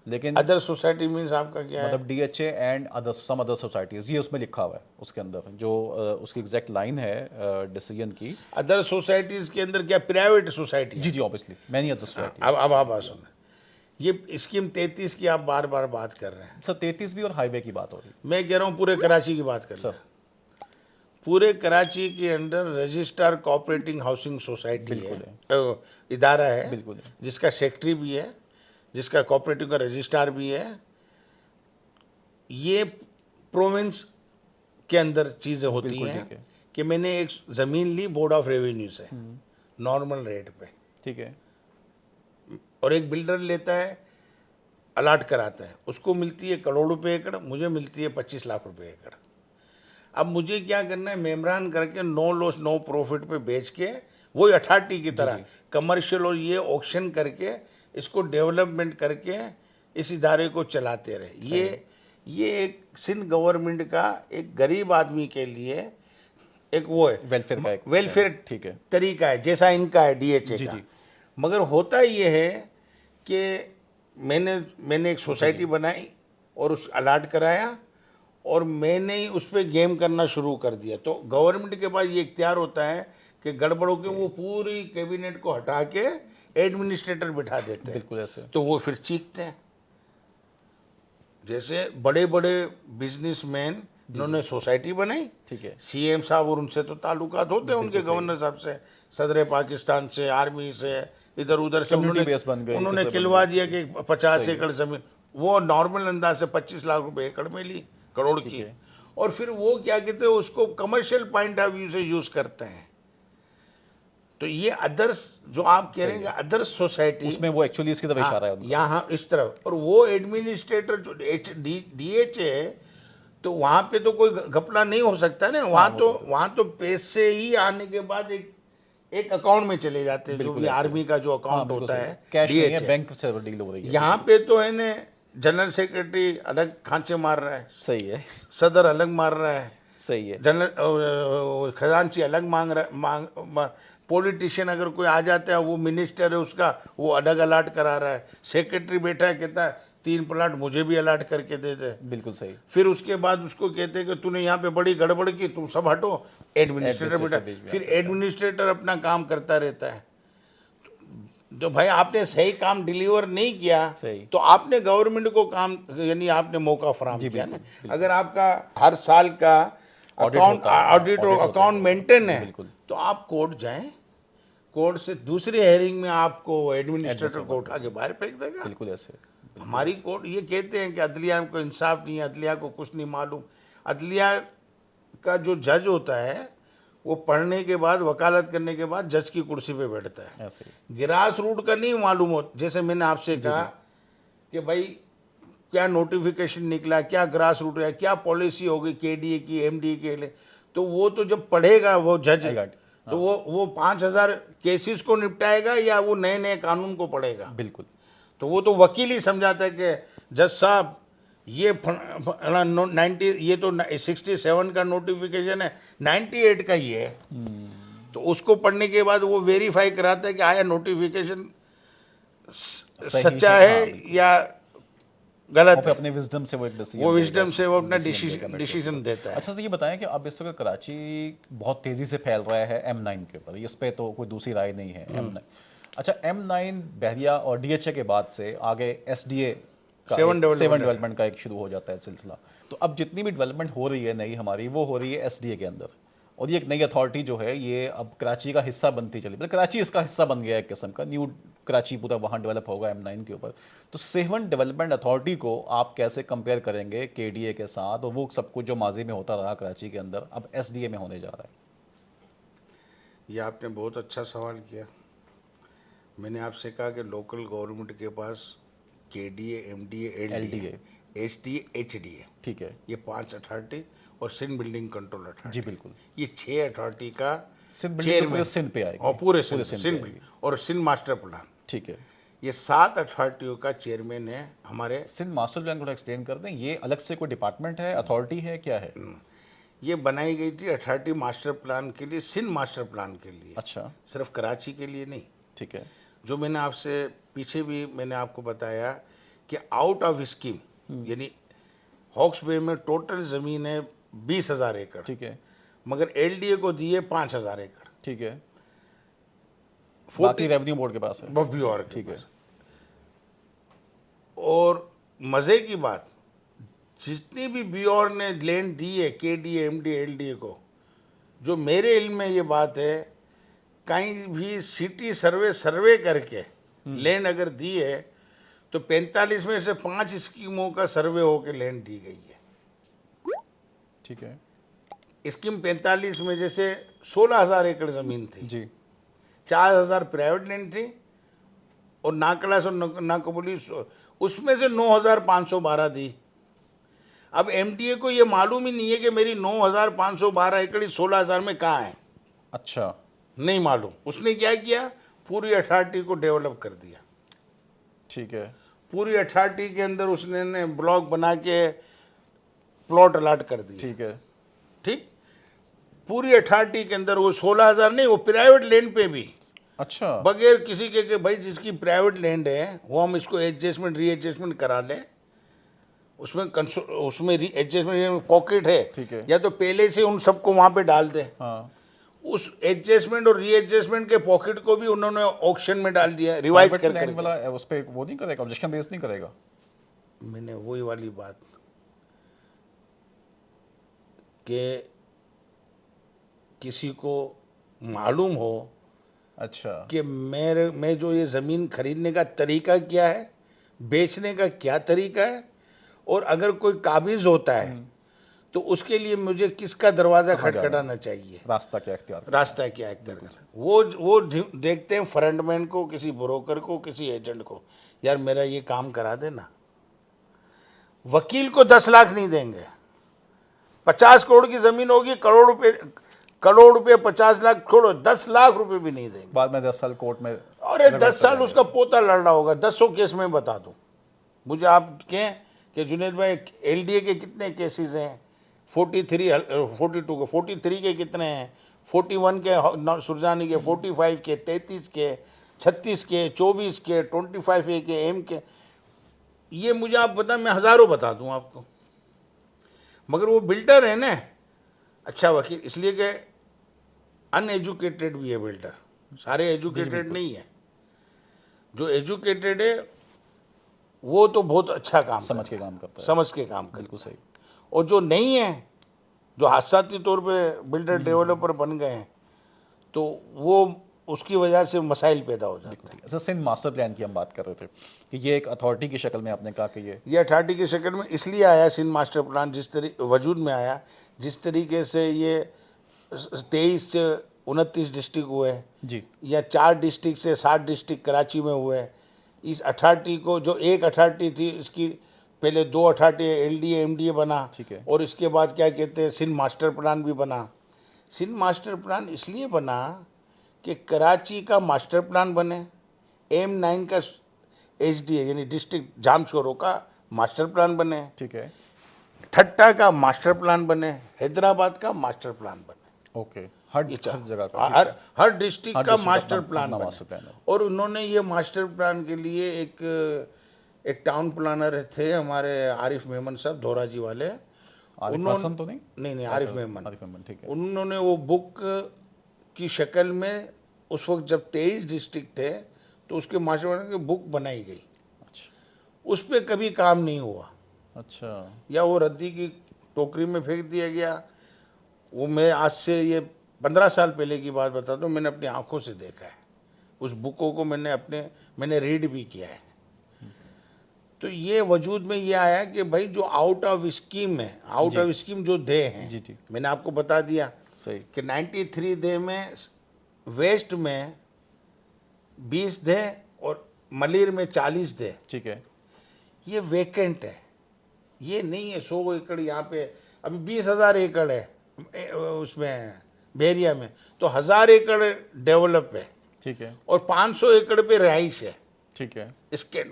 लेकिन अदर सोसाइटी मीन्स आपका क्या है? मतलब DHA and other some other societies, ये उसमें लिखा हुआ है उसके अंदर, जो उसकी एग्जैक्ट लाइन है डिसीजन की। अदर सोसाइटीज़ के अंदर क्या प्राइवेट सोसाइटी? जी जी, ऑब्वियसली मैनी अदर सोसाइटीज। अब आप बात सुन, ये स्कीम 33 की आप बार बार बात कर रहे हैं, सर 33 भी और हाईवे की बात हो रही है। मैं कह रहा हूँ पूरे कराची की बात कर रहे सर हैं। पूरे कराची के अंदर रजिस्ट्रार कोऑपरेटिंग हाउसिंग सोसाइटी है, इदारा है, बिल्कुल है। जिसका सेक्रेटरी भी है, जिसका कोऑपरेटिव का रजिस्ट्रार भी है। ये प्रोविंस के अंदर चीज़ें होती बिल्कुल हैं ठीक है। कि मैंने एक ज़मीन ली बोर्ड ऑफ रेवेन्यू से नॉर्मल रेट पे, ठीक है। और एक बिल्डर लेता है, अलाट कराता है, उसको मिलती है करोड़ रुपए एकड़, मुझे मिलती है 25 लाख रुपए एकड़। अब मुझे क्या करना है, मेमरान करके नो लॉस नो प्रॉफिट पे बेच के, वही अथॉरिटी की तरह कमर्शियल और ये ऑक्शन करके इसको डेवलपमेंट करके इस इदारे को चलाते रहे। ये एक सिंध गवर्नमेंट का एक गरीब आदमी के लिए एक वो है वेलफेयर का एक वेलफेयर ठीक है। तरीका है, जैसा इनका है डीएचए जी का। जी। मगर होता ये है कि मैंने एक सोसाइटी बनाई और उस अलाट कराया, और मैंने ही उस पर गेम करना शुरू कर दिया। तो गवर्नमेंट के पास ये इख्तियार होता है कि गड़बड़ों के वो पूरी कैबिनेट को हटा के एडमिनिस्ट्रेटर बिठा देते हैं। बिल्कुल ऐसे। तो वो फिर चीखते हैं। जैसे बड़े बड़े बिजनेसमैन उन्होंने सोसाइटी बनाई, ठीक है। सीएम साहब, और उनसे तो ताल्लुकात होते हैं उनके, गवर्नर साहब से, सदर पाकिस्तान से, आर्मी से, इधर उधर से। Community base बन गई, उन्होंने किसी बन खिलवा गई। दिया कि 50 एकड़ जमीन, वो नॉर्मल अंदाज से 25 लाख रुपए एकड़ में ली, करोड़ की। है। और फिर वो क्या कहते हैं, उसको कमर्शियल पॉइंट ऑफ व्यू से यूज करते हैं। तो ये अदर्स जो आप कह रहे हैं, अदर्स सोसाइटी, उसमें वो एक्चुअली इसकी तरफ इशारा है उनका। यहाँ इस तरफ, और वो एडमिनिस्ट्रेटर जो डीएचए है, तो वहाँ पे तो कोई घपला नहीं हो सकता ना। वहाँ तो पैसे ही आने के बाद एक अकाउंट में चले जाते हैं, जो भी आर्मी का जो अकाउंट होता है, कैश नहीं है, DHA। बैंक से डील हो रही है। यहाँ पे तो है ना, जनरल सेक्रेटरी अलग खांचे मार रहा है, सही है। सदर अलग मार रहा है, सही है। जनरल खजांची अलग मांग रहा, पॉलिटिशियन अगर कोई आ जाता है, वो मिनिस्टर है उसका, वो अलग अलाट करा रहा है। सेक्रेटरी बैठा है, कहता है 3 प्लाट मुझे भी अलाट करके दे दे। बिल्कुल सही। फिर उसके बाद उसको कहते हैं कि तूने यहाँ पे बड़ी गड़बड़ की, तुम सब हटो, एडमिनिस्ट्रेटर बैठा। फिर एडमिनिस्ट्रेटर अपना काम करता रहता है। तो भाई आपने सही काम डिलीवर नहीं किया, तो आपने गवर्नमेंट को काम, यानी आपने मौका फराहम किया ना। अगर आपका हर साल का अकाउंट ऑडिट और अकाउंट मेंटेन है, तो आप कोर्ट जाएं, कोर्ट से दूसरी हेयरिंग में आपको एडमिनिस्ट्रेटर को उठा के बाहर फेंक देगा। बिल्कुल ऐसे। हमारी कोर्ट ये कहते हैं कि अदलिया को इंसाफ नहीं है, अदलिया को कुछ नहीं मालूम। अदलिया का जो जज होता है, वो पढ़ने के बाद, वकालत करने के बाद जज की कुर्सी पे बैठता है। ग्रास रूट का नहीं मालूम हो। जैसे मैंने आपसे कहा कि भाई क्या नोटिफिकेशन निकला, क्या ग्रास रूट है, क्या पॉलिसी होगी केडीए की, एमडीए के लिए, तो वो तो जब पढ़ेगा वो जज, तो वो 5000 केसेस को निपटाएगा या वो नए नए कानून को पढ़ेगा। बिल्कुल। तो वो तो वकील ही समझाता है कि जज साहब ये 90, ये तो 67 का नोटिफिकेशन है, 98 का ही है। तो उसको पढ़ने के बाद वो वेरीफाई कराता है कि आया नोटिफिकेशन सच्चा है या गलत है। अपने विजडम से वो एक डिसीजन, वो विजडम से वो अपना डिसीजन देता है। अच्छा, तो ये बताएं कि अब इस वक्त कराची बहुत तेजी से फैल रहा है M9 के ऊपर, इस पे तो कोई दूसरी राय नहीं है। M9, अच्छा, M9 बहरिया और डीएचए के बाद से आगे SDA का 7 डेवलपमेंट का एक शुरू हो जाता है सिलसिला। तो अब जितनी भी डेवलपमेंट हो रही है नई हमारी, वो हो रही है SDA के अंदर, और ये एक नई अथॉरिटी जो है ये अब कराची का हिस्सा बनती चली, मतलब कराची इसका हिस्सा बन गया है एक किस्म का, न्यू कराची पूरा वहाँ डेवलप होगा M9 के ऊपर। तो 7 डेवलपमेंट अथॉरिटी को आप कैसे कंपेयर करेंगे KDA के साथ, और वो सब कुछ जो माजी में होता रहा कराची के अंदर अब SDA में होने जा रहा है? ये आपने बहुत अच्छा सवाल किया। मैंने आपसे कहा कि लोकल गवर्नमेंट के पास KDA, MDA, LDA, SDA, HDA, ठीक है, ये 5 अथॉरिटी, और सिंध बिल्डिंग कंट्रोल अथॉरिटी। जी बिल्कुल। ये 6 अथॉरिटी का चेयरमैन सिंध पे आएगा, और पूरे सिंध और सिंध मास्टर प्लान, ठीक है। ये 7 अथॉरिटियों का चेयरमैन है हमारे। सिंध मास्टर प्लान को एक्सप्लेन कर दें, ये अलग से कोई डिपार्टमेंट है, अथॉरिटी है, क्या है? ये बनाई गई थी अथॉरिटी मास्टर प्लान के लिए, सिंध मास्टर प्लान के लिए। अच्छा, सिर्फ कराची के लिए नहीं। ठीक है। जो मैंने आपसे पीछे भी मैंने आपको बताया कि आउट ऑफ स्कीम, यानी हॉक्स बे में टोटल ज़मीन है 20,000 एकड़, ठीक है, मगर LDA को दिए 5,000 एकड़, ठीक है, बाकी रेवेन्यू बोर्ड के पास है, BOR के ठीक है। पास। और मज़े की बात, जितनी भी BOR ने लैंड दी है KDA, MDA, LDA को, जो मेरे इल्म में ये बात है, कहीं भी सिटी सर्वे करके लैंड अगर दी है तो 45 में से 5 स्कीमों का सर्वे होकर लैंड दी गई है। ठीक है स्कीम 45 में जैसे 16,000 एकड़ ज़मीन थी, जी 4,000 प्राइवेट लैंड थी और नाकलास और नाकबुली उसमें से 9,512 दी। अब एमडीए को ये मालूम ही नहीं है कि मेरी 9,512 एकड़ 16,000 में कहाँ है, अच्छा नहीं मालूम। उसने क्या किया, पूरी अथॉरिटी को डेवलप कर दिया। ठीक है पूरी अथॉरिटी के अंदर उसने ब्लॉक बना के प्लॉट अलाट कर दिया। ठीक है ठीक, पूरी अथॉरिटी के अंदर वो 16,000 नहीं, वो प्राइवेट लैंड पे भी अच्छा बगैर किसी के कि भाई जिसकी प्राइवेट लैंड है वो हम इसको एडजस्टमेंट रीएडजस्टमेंट करा लें, उसमें एडजस्टमेंट पॉकेट है, ठीक है। या तो पहले से उन सबको वहाँ पे डाल दें। हाँ उस एडजस्टमेंट और रीएडजस्टमेंट के पॉकेट को भी उन्होंने ऑक्शन में डाल दिया, रिवाइज प्राइवेट कर लैंड वाला उस पे वो नहीं करेगा, ऑब्जेक्शन रेज नहीं करेगा। मैंने वही वाली बात कि किसी को मालूम हो अच्छा कि मैं जो ये ज़मीन खरीदने का तरीका क्या है, बेचने का क्या तरीका है, और अगर कोई काबिज होता है तो उसके लिए मुझे किसका दरवाज़ा कहाँ जाना खटखटाना चाहिए, रास्ता क्या इख्तियार करना। रास्ता क्या है करना। वो देखते हैं फ्रंटमैन को, किसी ब्रोकर को, किसी एजेंट को, यार मेरा ये काम करा देना। वकील को 10 लाख नहीं देंगे, 50 करोड़ की ज़मीन होगी, करोड़ रुपए 50 लाख छोड़ो, 10 लाख रुपए भी नहीं देंगे। बाद में 10 साल कोर्ट में और 10 साल उसका पोता लड़ रहा होगा। 10 केस में बता दूं, मुझे आप कहें कि जुनेद भाई एलडीए के कितने केसेस हैं, 43 के कितने हैं, 41 के सुरजानी के, 45 के, 33 के, 36 के, 24 के, 25 ए के, एम के, ये मुझे आप बता, मैं हज़ारों बता दूं आपको। मगर वो बिल्डर है ना, अच्छा वकील, इसलिए कि अनएजुकेटेड भी है बिल्डर, सारे एजुकेटेड नहीं है। जो एजुकेटेड है वो तो बहुत अच्छा काम समझ के काम करता है। समझ के काम करता बिल्कुल सही। है। और जो नहीं है, जो हादसाती तौर पे बिल्डर डेवलपर बन गए हैं, तो वो उसकी वजह से मसाइल पैदा हो जाते हैं। अच्छा, सिंध मास्टर प्लान की हम बात कर रहे थे कि ये एक अथॉरिटी की शक्ल में आपने कहा कि ये अथॉरिटी की शक्ल में इसलिए आया सिंध मास्टर प्लान, जिस तरीके वजूद में आया, जिस तरीके से ये 23 से 29 डिस्ट्रिक्ट हुए, जी या 4 डिस्ट्रिक्ट से 7 डिस्ट्रिक्ट कराची में हुए। इस अथॉरिटी को, जो एक अथॉरिटी थी, इसकी पहले 2 अथॉरिटी, एलडीए एमडीए बना, ठीक है। और इसके बाद क्या कहते हैं, सिंध मास्टर प्लान भी बना। सिंध मास्टर प्लान इसलिए बना कि कराची का मास्टर प्लान बने, M9 का एचडीए यानी डिस्ट्रिक्ट जामशोरों का मास्टर प्लान बने, ठीक है ठट्टा का मास्टर प्लान बने, हैदराबाद का मास्टर प्लान बने। ओके। हर जगह का हर डिस्ट्रिक्ट हर का डिस्ट्रिक्ट मास्टर अपना- प्लान अपना बने। मास्टर प्लान है। और उन्होंने ये मास्टर प्लान के लिए एक टाउन प्लानर थे हमारे आरिफ मेमन साहब, धोराजी वाले। आरिफ हसन तो नहीं? नहीं, आरिफ मेमन। आरिफ मेमन, ठीक है। उन्होंने वो बुक की शक्ल में, उस वक्त जब 23 डिस्ट्रिक्ट थे तो उसके मास्टर प्लान की बुक बनाई गई। अच्छा उस पर कभी काम नहीं हुआ, अच्छा या वो रद्दी की टोकरी में फेंक दिया गया। वो मैं आज से ये 15 साल पहले की बात बताता हूँ, मैंने अपनी आंखों से देखा है। उस बुकों को मैंने रीड भी किया है। तो ये वजूद में ये आया कि भाई जो आउट ऑफ स्कीम है, आउट ऑफ स्कीम जो दे हैं, जी जी मैंने आपको बता दिया सही। कि 93 दे में वेस्ट में 20 दे और मलिर में 40 दे, ठीक है ये वेकेंट है। ये नहीं है 100 एकड़ यहाँ पे, अभी 20,000 एकड़ है उसमें बेरिया में, तो 1,000 एकड़ डेवलप है, ठीक है और 500 एकड़ पे रहाइश है। ठीक है इसके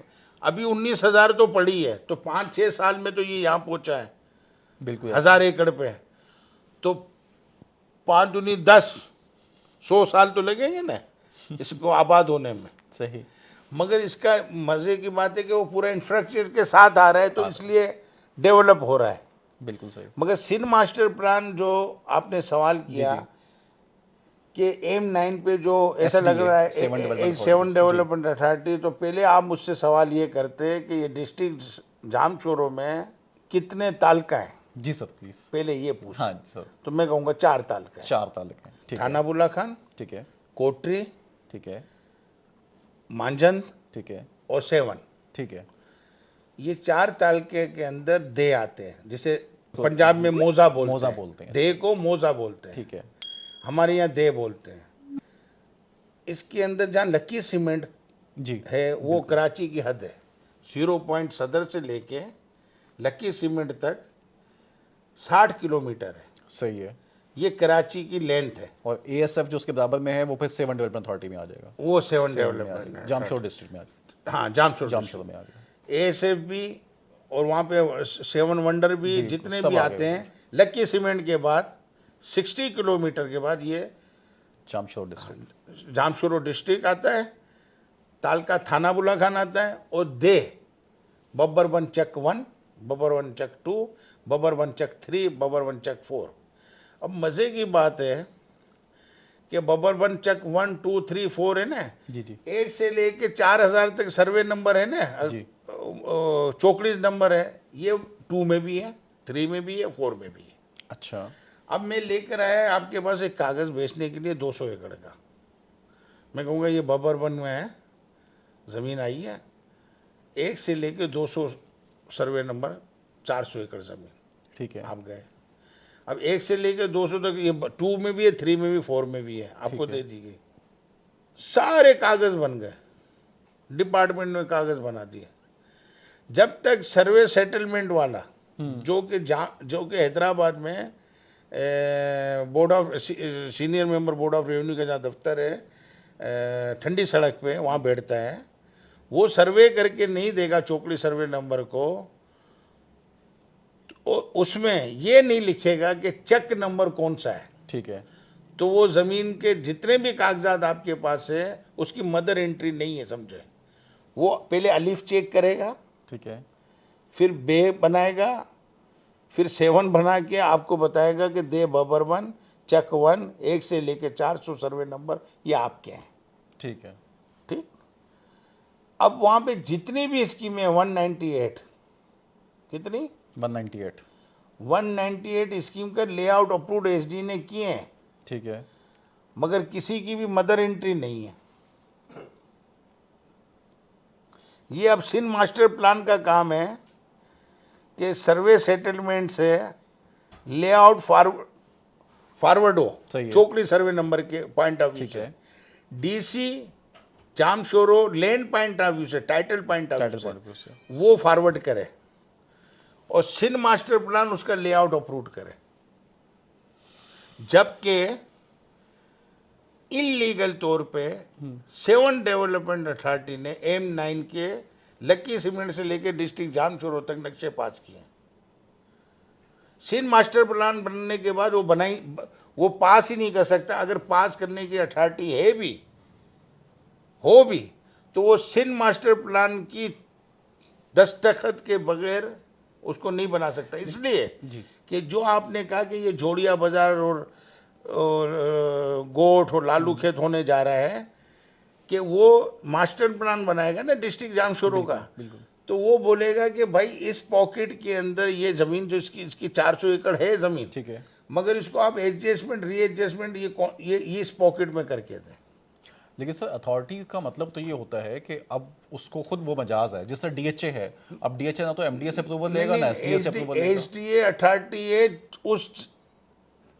अभी 19,000 तो पड़ी है, तो 5-6 साल में तो ये यहाँ पहुँचा है बिल्कुल 1,000 एकड़ पे। तो 5 दूनी 10, 100 साल तो लगेंगे ना इसको आबाद होने में। सही। मगर इसका मज़े की बात है कि वो पूरा इंफ्रास्ट्रक्चर के साथ आ रहा है, तो इसलिए डेवलप हो रहा है। बिल्कुल सही। मगर सिंध मास्टर प्लान जो आपने सवाल किया कि M9 पे जो ऐसा लग रहा है 7 डेवलपमेंट अथॉरिटी, तो पहले आप मुझसे सवाल ये करते कि ये डिस्ट्रिक्ट जामशोरों में कितने तालका हैं। जी सर प्लीज। पहले ये पूछ। हाँ सर। तो मैं कहूँगा 4 तालुका है। 4 तालुके हैं, ठीक है। थाना बुल्ला खान, ठीक है। कोटरी, ठीक है। मांझंद ठीक है। और सेवन। ठीक है। ये 4 तालुके के अंदर दे आते हैं, जिसे पंजाब में मोजा बोलते मोजा हैं। बोलते हैं। दे को मोजा बोलते हैं, ठीक है। हमारे यहाँ दे बोलते हैं। इसके अंदर जहाँ लकी सीमेंट जी। है वो कराची की हद है। 0 पॉइंट सदर से लेके लकी सीमेंट तक 60 किलोमीटर है। सही है। ये कराची की लेंथ है। और एएसएफ जो उसके बराबर में है वो फिर 7 डेवलपमेंट अथॉरिटी में आ जाएगा। वो 7 में आ डेवलपमेंट जाएगा। है। जामशोर डिस्ट्रिक्ट में आ जाएगा। हाँ, जामशोर जामशोर में आ गया। एएसएफ भी, और वहाँ पे 7 वंडर भी, बिल्कुल, जितने सब भी आ आते गए। हैं लकी सीमेंट के बाद 60 किलोमीटर के बाद ये जामशोर डिस्ट्रिक्ट। जामशोर डिस्ट्रिक्ट आता है। तालका थाना बुल्ला खान आता है। और दे बब्बरबन चक 1, बब्बरबन चक 2, बब्बरबन चक 3, बब्बरबन चक 4। अब मज़े की बात है कि बब्बरबन चक 1, 2, 3, 4 है ना, जी जी 1 से लेके 4000 तक सर्वे नंबर है ना, जी। चौकड़ी नंबर है। ये 2 में भी है, 3 में भी है, 4 में भी है। अच्छा। अब मैं लेकर आया आपके पास एक कागज़ बेचने के लिए 200 एकड़ का। मैं कहूँगा ये बब्बरबन में है, ज़मीन आई है, 1 से लेके 200 सर्वे नंबर, 400 एकड़ ज़मीन। ठीक है। आप गए, अब 1 से लेके 200 तक ये 2 में भी है, 3 में भी, 4 में भी है, आपको ठीक है। दे दी गई। सारे कागज़ बन गए, डिपार्टमेंट ने कागज़ बना दिए। जब तक सर्वे सेटलमेंट वाला, जो कि हैदराबाद में board of senior member board of revenue का जहाँ दफ्तर है, ठंडी सड़क पे, वहाँ बैठता है, वो सर्वे करके नहीं देगा चौकड़ी सर्वे नंबर को, तो उसमें ये नहीं लिखेगा कि चेक नंबर कौन सा है, ठीक है। तो वो ज़मीन के जितने भी कागजात आपके पास है उसकी मदर एंट्री नहीं है, समझे। वो पहले अलीफ चेक करेगा, ठीक है। फिर बे बनाएगा, फिर 7 बना के आपको बताएगा कि दे बब्बरबन चक 1, 1 से लेके 400 सर्वे नंबर ये आपके हैं। ठीक है। ठीक। अब वहाँ पे जितनी भी स्कीमें 198, कितनी 198। 198 स्कीम का लेआउट अप्रूव्ड एसडी ने किए हैं, ठीक है। मगर किसी की भी मदर एंट्री नहीं है। ये अब सिंध मास्टर प्लान का काम है कि सर्वे सेटलमेंट से लेआउट फॉरवर्ड हो, सही है। चौकड़ी सर्वे नंबर के पॉइंट ऑफ व्यू ठीक से, है। DC Jamshoro land point of view से, title point of title view point से से। वो फॉरवर्ड करे और सिंध मास्टर प्लान उसका लेआउट अप्रूव करे। जबकि इलीगल तौर पे 7 डेवलपमेंट अथॉरिटी ने M9 के लकी सीमेंट से लेकर डिस्ट्रिक्ट जामशोरो तक नक्शे पास किए। सिंध मास्टर प्लान बनने के बाद वो पास ही नहीं कर सकता। अगर पास करने की अथॉरिटी है भी, हो भी, तो वो सिंध मास्टर प्लान की दस्तखत के बगैर उसको नहीं बना सकता। इसलिए कि जो आपने कहा कि ये जोड़िया बाजार और गोठ और लालू खेत होने जा रहा है, कि वो मास्टर प्लान बनाएगा ना डिस्ट्रिक्ट जामशोरो का, तो वो बोलेगा कि भाई इस पॉकेट के अंदर ये ज़मीन जो इसकी 400 एकड़ है ज़मीन, ठीक है, मगर इसको आप एडजस्टमेंट रीएडजस्टमेंट ये इस पॉकेट में करके दें। लेकिन सर अथॉरिटी का मतलब तो ये होता है कि अब उसको खुद वो मजाज है, जिस तरह डीएचए है, अब डीएचए ना तो एमडीए अप्रूवल लेगा ना एसडीए से अप्रूवल लेगा। एसडीए अथॉरिटी है उस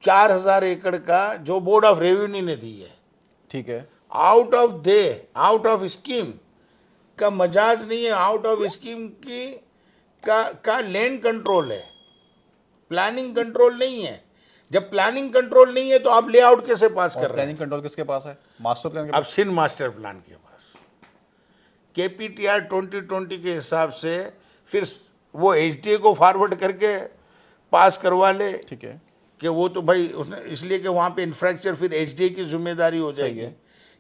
4000 एकड़ का जो बोर्ड ऑफ रेवेन्यू ने दी है, ठीक है, आउट ऑफ स्कीम का मजाज नहीं है, आउट ऑफ स्कीम की का लैंड कंट्रोल है, प्लानिंग कंट्रोल नहीं है। जब प्लानिंग कंट्रोल नहीं है तो आप लेआउट कैसे पास कर रहे हैं? प्लानिंग कंट्रोल किसके पास है? मास्टर प्लान के अब पास। सिंध मास्टर प्लान के पास केपीटीआर 2020 के हिसाब से फिर वो एचडीए को फॉरवर्ड करके पास करवा ले, ठीक है, कि वो तो भाई उसने, इसलिए कि वहाँ पे इंफ्रैक्चर फिर एचडीए की जिम्मेदारी हो जाएगी।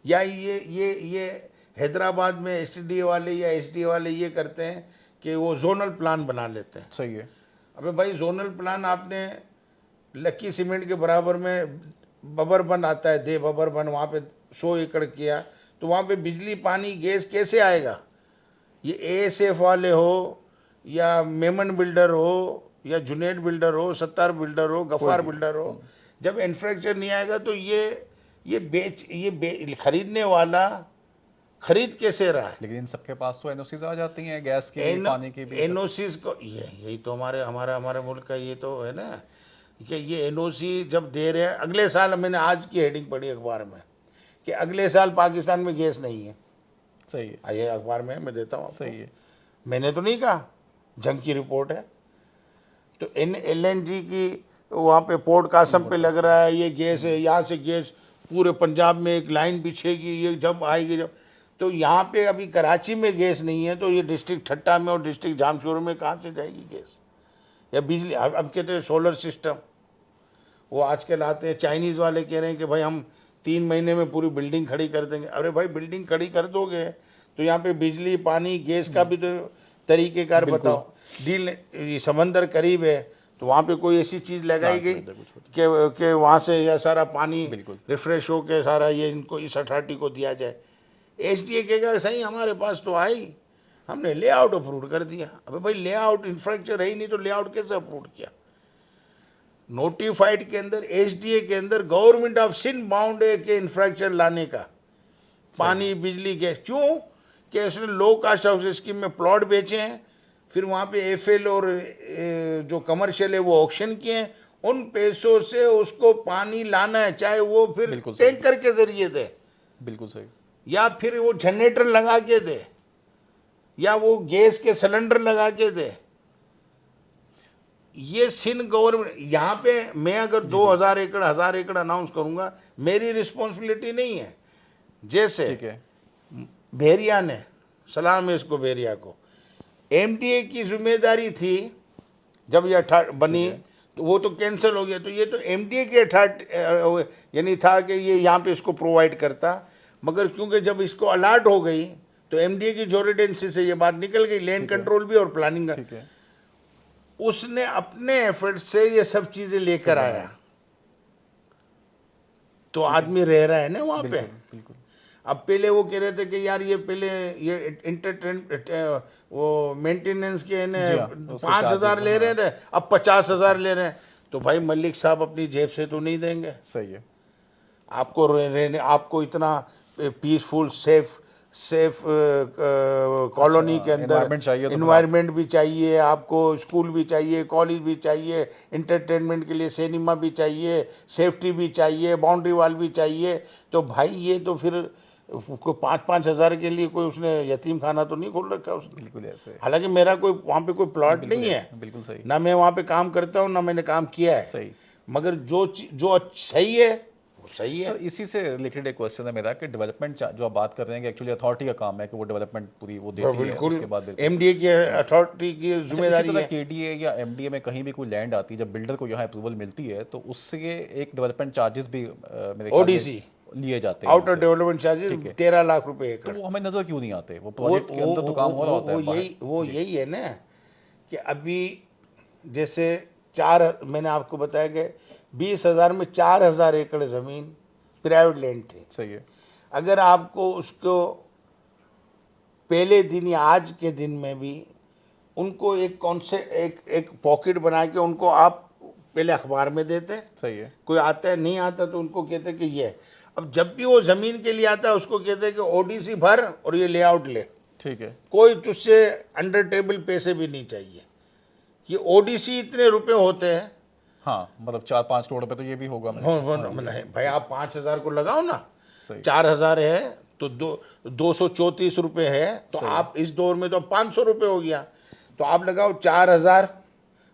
या ये हैदराबाद में एसटीडीए वाले या एसडीए वाले ये करते हैं कि वो जोनल प्लान बना लेते हैं। सही है। अबे भाई जोनल प्लान आपने लक्की सीमेंट के बराबर में बबरबन आता है, दे बबरबन, वहाँ पे 100 एकड़ किया, तो वहाँ पे बिजली पानी गैस कैसे आएगा? ये एएसएफ वाले हो या मेमन बिल्डर हो या जुनेद बिल्डर हो, सत्तार बिल्डर हो, गफ्फार बिल्डर हो, जब इंफ्रास्ट्रक्चर नहीं आएगा तो ये खरीदने वाला खरीद कैसे रहा है? लेकिन इन सबके पास तो एनओसीज आ जाती हैं, गैस की भी, पानी की भी, सब। एनओसीज को यही तो हमारे मुल्क का ये तो है ना कि ये एनओसी जब दे रहे हैं, अगले साल मैंने आज की हेडिंग पढ़ी अखबार में कि अगले साल पाकिस्तान में गैस नहीं है। सही है, ये अखबार में मैं देता हूँ आपको। सही है। मैंने तो नहीं कहा, जंग की रिपोर्ट है। तो LNG की वहाँ पे पोर्ट कासम पे लग रहा है, ये गैस है, यहाँ से गैस पूरे पंजाब में एक लाइन बिछेगी, ये जब आएगी जब, तो यहाँ पे अभी कराची में गैस नहीं है, तो ये डिस्ट्रिक्ट ठट्टा में और डिस्ट्रिक्ट जामशोर में कहाँ से जाएगी गैस या बिजली? अब कहते हैं सोलर सिस्टम, वो आजकल आते हैं चाइनीज़ वाले कह रहे हैं कि भाई हम 3 महीने में पूरी बिल्डिंग खड़ी कर देंगे। अरे भाई बिल्डिंग खड़ी कर दोगे तो यहाँ पे बिजली, पानी, गैस का भी तो तरीक़ेकार बताओ। डील, ये समंदर करीब है तो वहाँ पे कोई ऐसी चीज़ लगाई गई कि वहाँ से यह सारा पानी रिफ्रेश हो के सारा ये इनको इस अथॉरिटी को दिया जाए। SDA कहेगा सही हमारे पास तो आई, हमने लेआउट अप्रूव कर दिया। अबे भाई लेआउट, इंफ्रास्ट्रक्चर है ही नहीं तो लेआउट कैसे अप्रूव किया? नोटिफाइड के अंदर, SDA के अंदर गवर्नमेंट ऑफ सिंध बाउंड है कि इंफ्रास्ट्रक्चर लाने का, पानी, बिजली, गैस। क्यों? कि उसने लो कास्ट हाउस स्कीम में प्लॉट बेचे हैं, फिर वहाँ पे FL और जो कमर्शियल है वो ऑक्शन किए हैं, उन पैसों से उसको पानी लाना है, चाहे वो फिर टैंकर के जरिए दे, बिल्कुल सही, या फिर वो जनरेटर लगा के दे, या वो गैस के सिलेंडर लगा के दे। ये सिंध गवर्नमेंट, यहाँ पे मैं अगर 2000 एकड़ 1000 एकड़ अनाउंस करूंगा, मेरी रिस्पॉन्सिबिलिटी नहीं है। जैसे ठीक है, भेरिया ने, सलाम है इसको भेरिया को, MDA की जिम्मेदारी थी जब ये बनी तो वो तो कैंसिल हो गया, तो ये तो MDA के यानी था कि ये यहाँ पे इसको प्रोवाइड करता, मगर क्योंकि जब इसको अलर्ट हो गई तो MDA की जोरिडेंसी से ये बात निकल गई, लैंड कंट्रोल भी और प्लानिंग का। उसने अपने एफर्ट से ये सब चीजें लेकर आया, तो आदमी रह रहा है ना वहाँ पे। अब पहले वो कह रहे थे कि यार ये पहले ये इंटरटेन वो मेंटेनेंस के ने 5000 ले रहे थे, अब 50,000 ले रहे हैं। तो भाई मलिक साहब अपनी जेब से तो नहीं देंगे। सही है, आपको रहने, आपको इतना पीसफुल सेफ कॉलोनी के अंदर इन्वायरमेंट भी चाहिए, आपको स्कूल भी चाहिए, कॉलेज भी चाहिए, इंटरटेनमेंट के लिए सिनेमा भी चाहिए, सेफ्टी भी चाहिए, बाउंड्री वाल भी चाहिए। तो भाई ये तो फिर कोई 5-5 हज़ार के लिए कोई उसने यतीम खाना तो नहीं खोल रखा उसने। बिल्कुल ऐसे। हालांकि मेरा कोई वहाँ पे कोई प्लॉट नहीं है, बिल्कुल सही, ना मैं वहाँ पे काम करता हूँ ना मैंने काम किया है, सही। मगर जो सही है वो सही है। सर इसी से रिलेटेड एक क्वेश्चन है मेरा कि डेवलपमेंट जो आप बात कर रहे हैं कि एक्चुअली अथॉरिटी का काम है कि वो डेवलपमेंट पूरी वो देती है, उसके बाद MDA की अथॉरिटी की जिम्मेदारी है। KDA या MDA में कहीं भी कोई लैंड आती है, जब बिल्डर को यहाँ अप्रूवल मिलती है तो उससे एक डेवलपमेंट चार्जेस भी मेरे ख्याल ODC लिए जाते हैं, आउटर डेवलपमेंट चार्जेस 13 लाख रुपए एकड़। तो वो हमें नजर क्यों नहीं आते? वो प्रोजेक्ट के अंदर तो काम हो रहा होता है। वो यही है ना कि अभी जैसे 4, मैंने आपको बताया कि 20,000 में 4,000 एकड़ जमीन प्राइवेट लैंड थी। सही है। अगर आपको उसको पहले दिन या आज के दिन में भी उनको एक पॉकेट बना के उनको आप पहले अखबार में देते, सही है, कोई आता है नहीं आता तो उनको कहते कि ये, अब जब भी वो जमीन के लिए आता है उसको कहते हैं कि ODC भर और ये लेआउट ले। ठीक है, कोई तुझसे अंडर टेबल पैसे भी नहीं चाहिए। ये ODC इतने रुपए होते हैं, हाँ मतलब 4-5 करोड़ रुपए तो ये भी होगा। भाई आप 5,000 को लगाओ ना, 4,000 है तो 234 रुपए है, तो आप इस दौर में तो 500 रुपए हो गया, तो आप लगाओ 4,000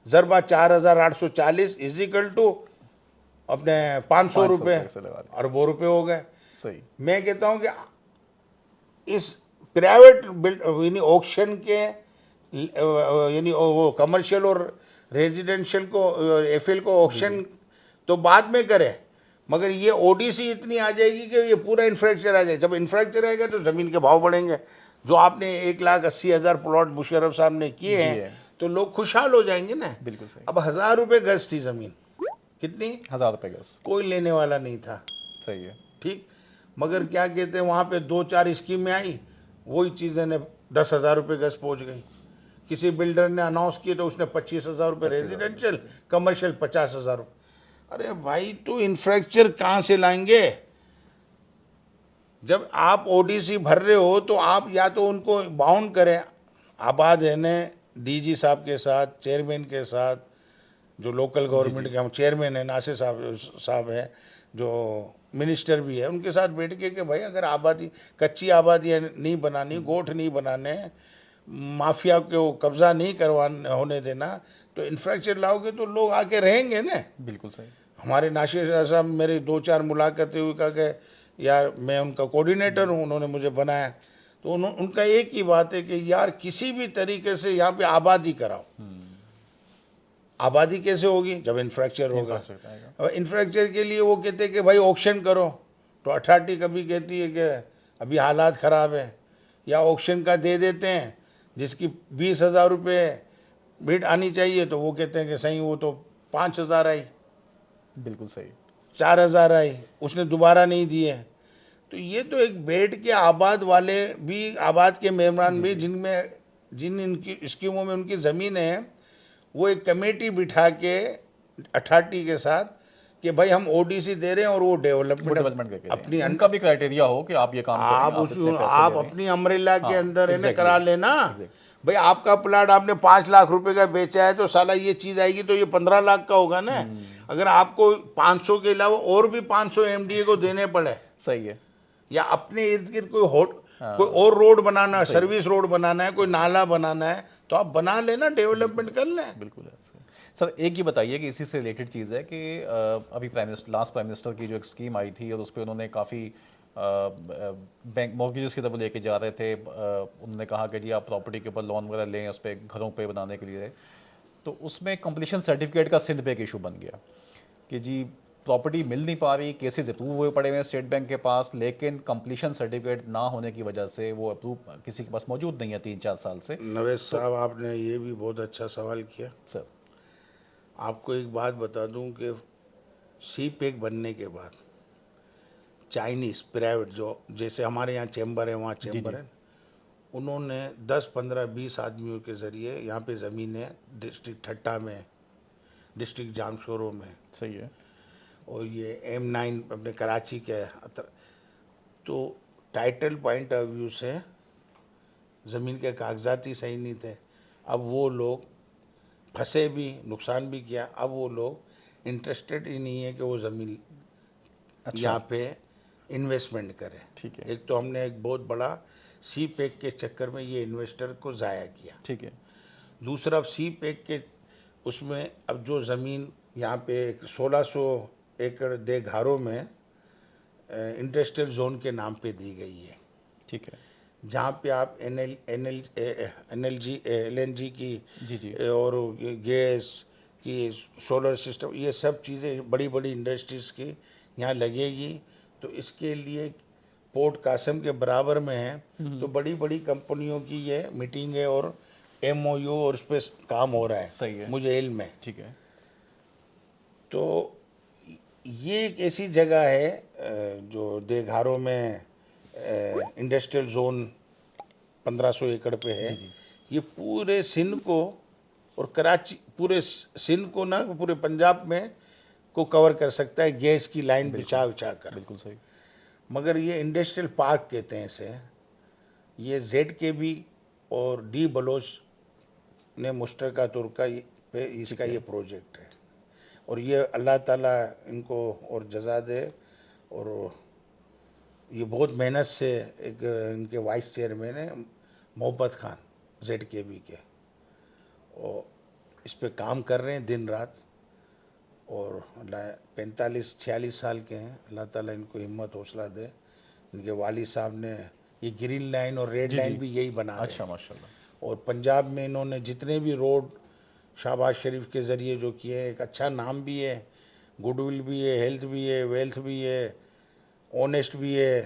ज़रबा 4,840 इज इक्वल टू अपने 500 रुपये, अरबों रुपए हो गए। सही। मैं कहता हूँ कि इस प्राइवेट यानी ऑक्शन के यानी वो कमर्शियल और रेजिडेंशियल को FL को ऑक्शन तो बाद में करे, मगर ये ODC इतनी आ जाएगी कि ये पूरा इंफ्रास्ट्रक्चर आ जाए। जब इंफ्रास्ट्रक्चर आएगा तो ज़मीन के भाव बढ़ेंगे। जो आपने 1,80,000 प्लॉट मुशर्रफ साहब ने किए हैं तो लोग खुशहाल हो जाएंगे ना। बिल्कुल सही। अब 1,000 रुपये गज थी ज़मीन, कितनी? 1,000 रुपये गज, कोई लेने वाला नहीं था। सही है, ठीक। मगर क्या कहते हैं वहाँ पे 2-4 स्कीमें आई, वही चीज़ें ने 10,000 रुपये गज पहुँच गई। किसी बिल्डर ने अनाउंस किए तो उसने 25,000 रुपये रेजिडेंशियल, कमर्शियल 50,000 रुपये। अरे भाई, तो इंफ्रास्ट्रक्चर कहाँ से लाएंगे? जब आप ओडीसी भर रहे हो तो आप या तो उनको बाउंड करें। आबाद है ने डीजी साहब के साथ, चेयरमैन के साथ, जो लोकल गवर्नमेंट के हम चेयरमैन है नासिर साहब है, जो मिनिस्टर भी है, उनके साथ बैठ के कि भाई अगर आबादी, कच्ची आबादी नहीं बनानी, गोठ नहीं बनाने, माफिया को कब्जा नहीं करवाने होने देना, तो इंफ्रास्ट्रक्चर लाओगे तो लोग आके रहेंगे ना। बिल्कुल सही। हमारे नासिर साहब मेरी 2-4 मुलाकातें हुई, कहा कि यार मैं उनका कोऑर्डिनेटर हूँ, उन्होंने मुझे बनाया। तो उनका एक ही बात है कि यार किसी भी तरीके से यहाँ पे आबादी कराओ। आबादी कैसे होगी? जब इंफ्रास्ट्रक्चर होगा। और इंफ्रास्ट्रक्चर के लिए वो कहते हैं कि भाई ऑक्शन करो, तो अथॉरिटी कभी कहती है कि अभी हालात ख़राब है, या ऑक्शन का दे देते हैं, जिसकी 20,000 रुपये बिड आनी चाहिए तो वो कहते हैं कि सही वो तो 5,000 आई, बिल्कुल सही। 4,000 आई, उसने दोबारा नहीं दिए। तो ये तो एक बैठ के आबाद वाले भी, आबाद के मेहमान भी, जिन इनकी स्कीमों में उनकी ज़मीन है, वो एक कमेटी बिठा के अथॉरिटी के साथ कि भाई हम ओडीसी दे रहे हैं और वो डेवलपमेंट करके अपनी उनका भी क्राइटेरिया हो कि आप ये काम करें, आप इतने पैसे आप दे रहे हैं। अपनी अम्ब्रेला के हाँ, अंदर है ना exactly, करा लेना। भाई आपका प्लाट आपने 5 लाख रुपए का बेचा है तो साला ये चीज़ आएगी तो ये 15 लाख का होगा ना। अगर आपको 500 के अलावा और भी 500 एमडीए को देने पड़े, सही है। या अपने इर्द गिर्द कोई और रोड बनाना है, सर्विस रोड बनाना है, कोई नाला बनाना है, तो आप बना लेना, डेवलपमेंट कर लें। बिल्कुल है सर। एक ये बताइए कि इसी से रिलेटेड चीज़ है कि अभी लास्ट प्राइम मिनिस्टर की जो एक स्कीम आई थी और उस पर उन्होंने काफ़ी बैंक मॉर्गेजेस की तरफ लेके जा रहे थे। उन्होंने कहा कि जी आप प्रॉपर्टी के ऊपर लोन वगैरह लें उस पर घरों पे बनाने के लिए। तो उसमें कंप्लीशन सर्टिफिकेट का सिंध पे एक इशू बन गया कि जी प्रॉपर्टी मिल नहीं पा रही, केसेस अप्रूव हुए पड़े हुए हैं स्टेट बैंक के पास, लेकिन कंप्लीशन सर्टिफिकेट ना होने की वजह से वो अप्रूव किसी के पास मौजूद नहीं है 3-4 साल से। नवेश साहब, आपने ये भी बहुत अच्छा सवाल किया। सर आपको एक बात बता दूं कि सी पैक बनने के बाद चाइनीज़ प्राइवेट, जो जैसे हमारे यहाँ चैम्बर है वहाँ चैम्बर है, उन्होंने 10, 15, 20 आदमियों के ज़रिए यहाँ पे ज़मीनें डिस्ट्रिक्ट ठट्टा में, डिस्ट्रिक्ट जामशोरों में, सही है। और ये M9 अपने कराची के तो टाइटल पॉइंट ऑफ व्यू से ज़मीन के कागजात ही सही नहीं थे। अब वो लोग फंसे भी, नुकसान भी किया। अब वो लोग इंटरेस्टेड ही नहीं है कि वो ज़मीन यहाँ पे इन्वेस्टमेंट करें। ठीक है। एक तो हमने एक बहुत बड़ा सी पैक के चक्कर में ये इन्वेस्टर को ज़ाया किया। ठीक है। दूसरा, सी पैक के उसमें अब जो ज़मीन यहाँ पे 1600 एकड़ देघारों में इंडस्ट्रियल जोन के नाम पे दी गई है। ठीक है। जहाँ पे आप LNG की जी और गैस की, सोलर सिस्टम, ये सब चीज़ें बड़ी बड़ी इंडस्ट्रीज़ की यहाँ लगेगी। तो इसके लिए पोर्ट कासम के बराबर में है, तो बड़ी बड़ी कंपनियों की ये मीटिंग है और MOU और इस पर काम हो रहा है। सही है। मुझे इल्म है। ठीक है। तो ये एक ऐसी जगह है जो देघारों में इंडस्ट्रियल जोन 1500 एकड़ पे है। ये पूरे सिंध को और कराची, पूरे सिंध को ना, पूरे पंजाब में को कवर कर सकता है, गैस की लाइन बिछा कर। बिल्कुल सही। मगर ये इंडस्ट्रियल पार्क कहते हैं इसे। ये ZKB और डी बलोच ने मुश्तरका तौर पे इसका ये प्रोजेक्ट है, और ये अल्लाह ताला इनको और जज़ा दे। और ये बहुत मेहनत से एक इनके वाइस चेयरमैन है मोहब्बत खान ZKB के, और इस पे काम कर रहे हैं दिन रात। और 45-46 साल के हैं। अल्लाह ताला इनको हिम्मत हौसला दे। इनके वाली साहब ने ये ग्रीन लाइन और रेड लाइन भी यही बना रहे हैं। अच्छा, माशाल्लाह। और पंजाब में इन्होंने जितने भी रोड शहबाज शरीफ के ज़रिए जो किए हैं, एक अच्छा नाम भी है, गुडविल भी है, हेल्थ भी है, वेल्थ भी है, ऑनेस्ट भी है।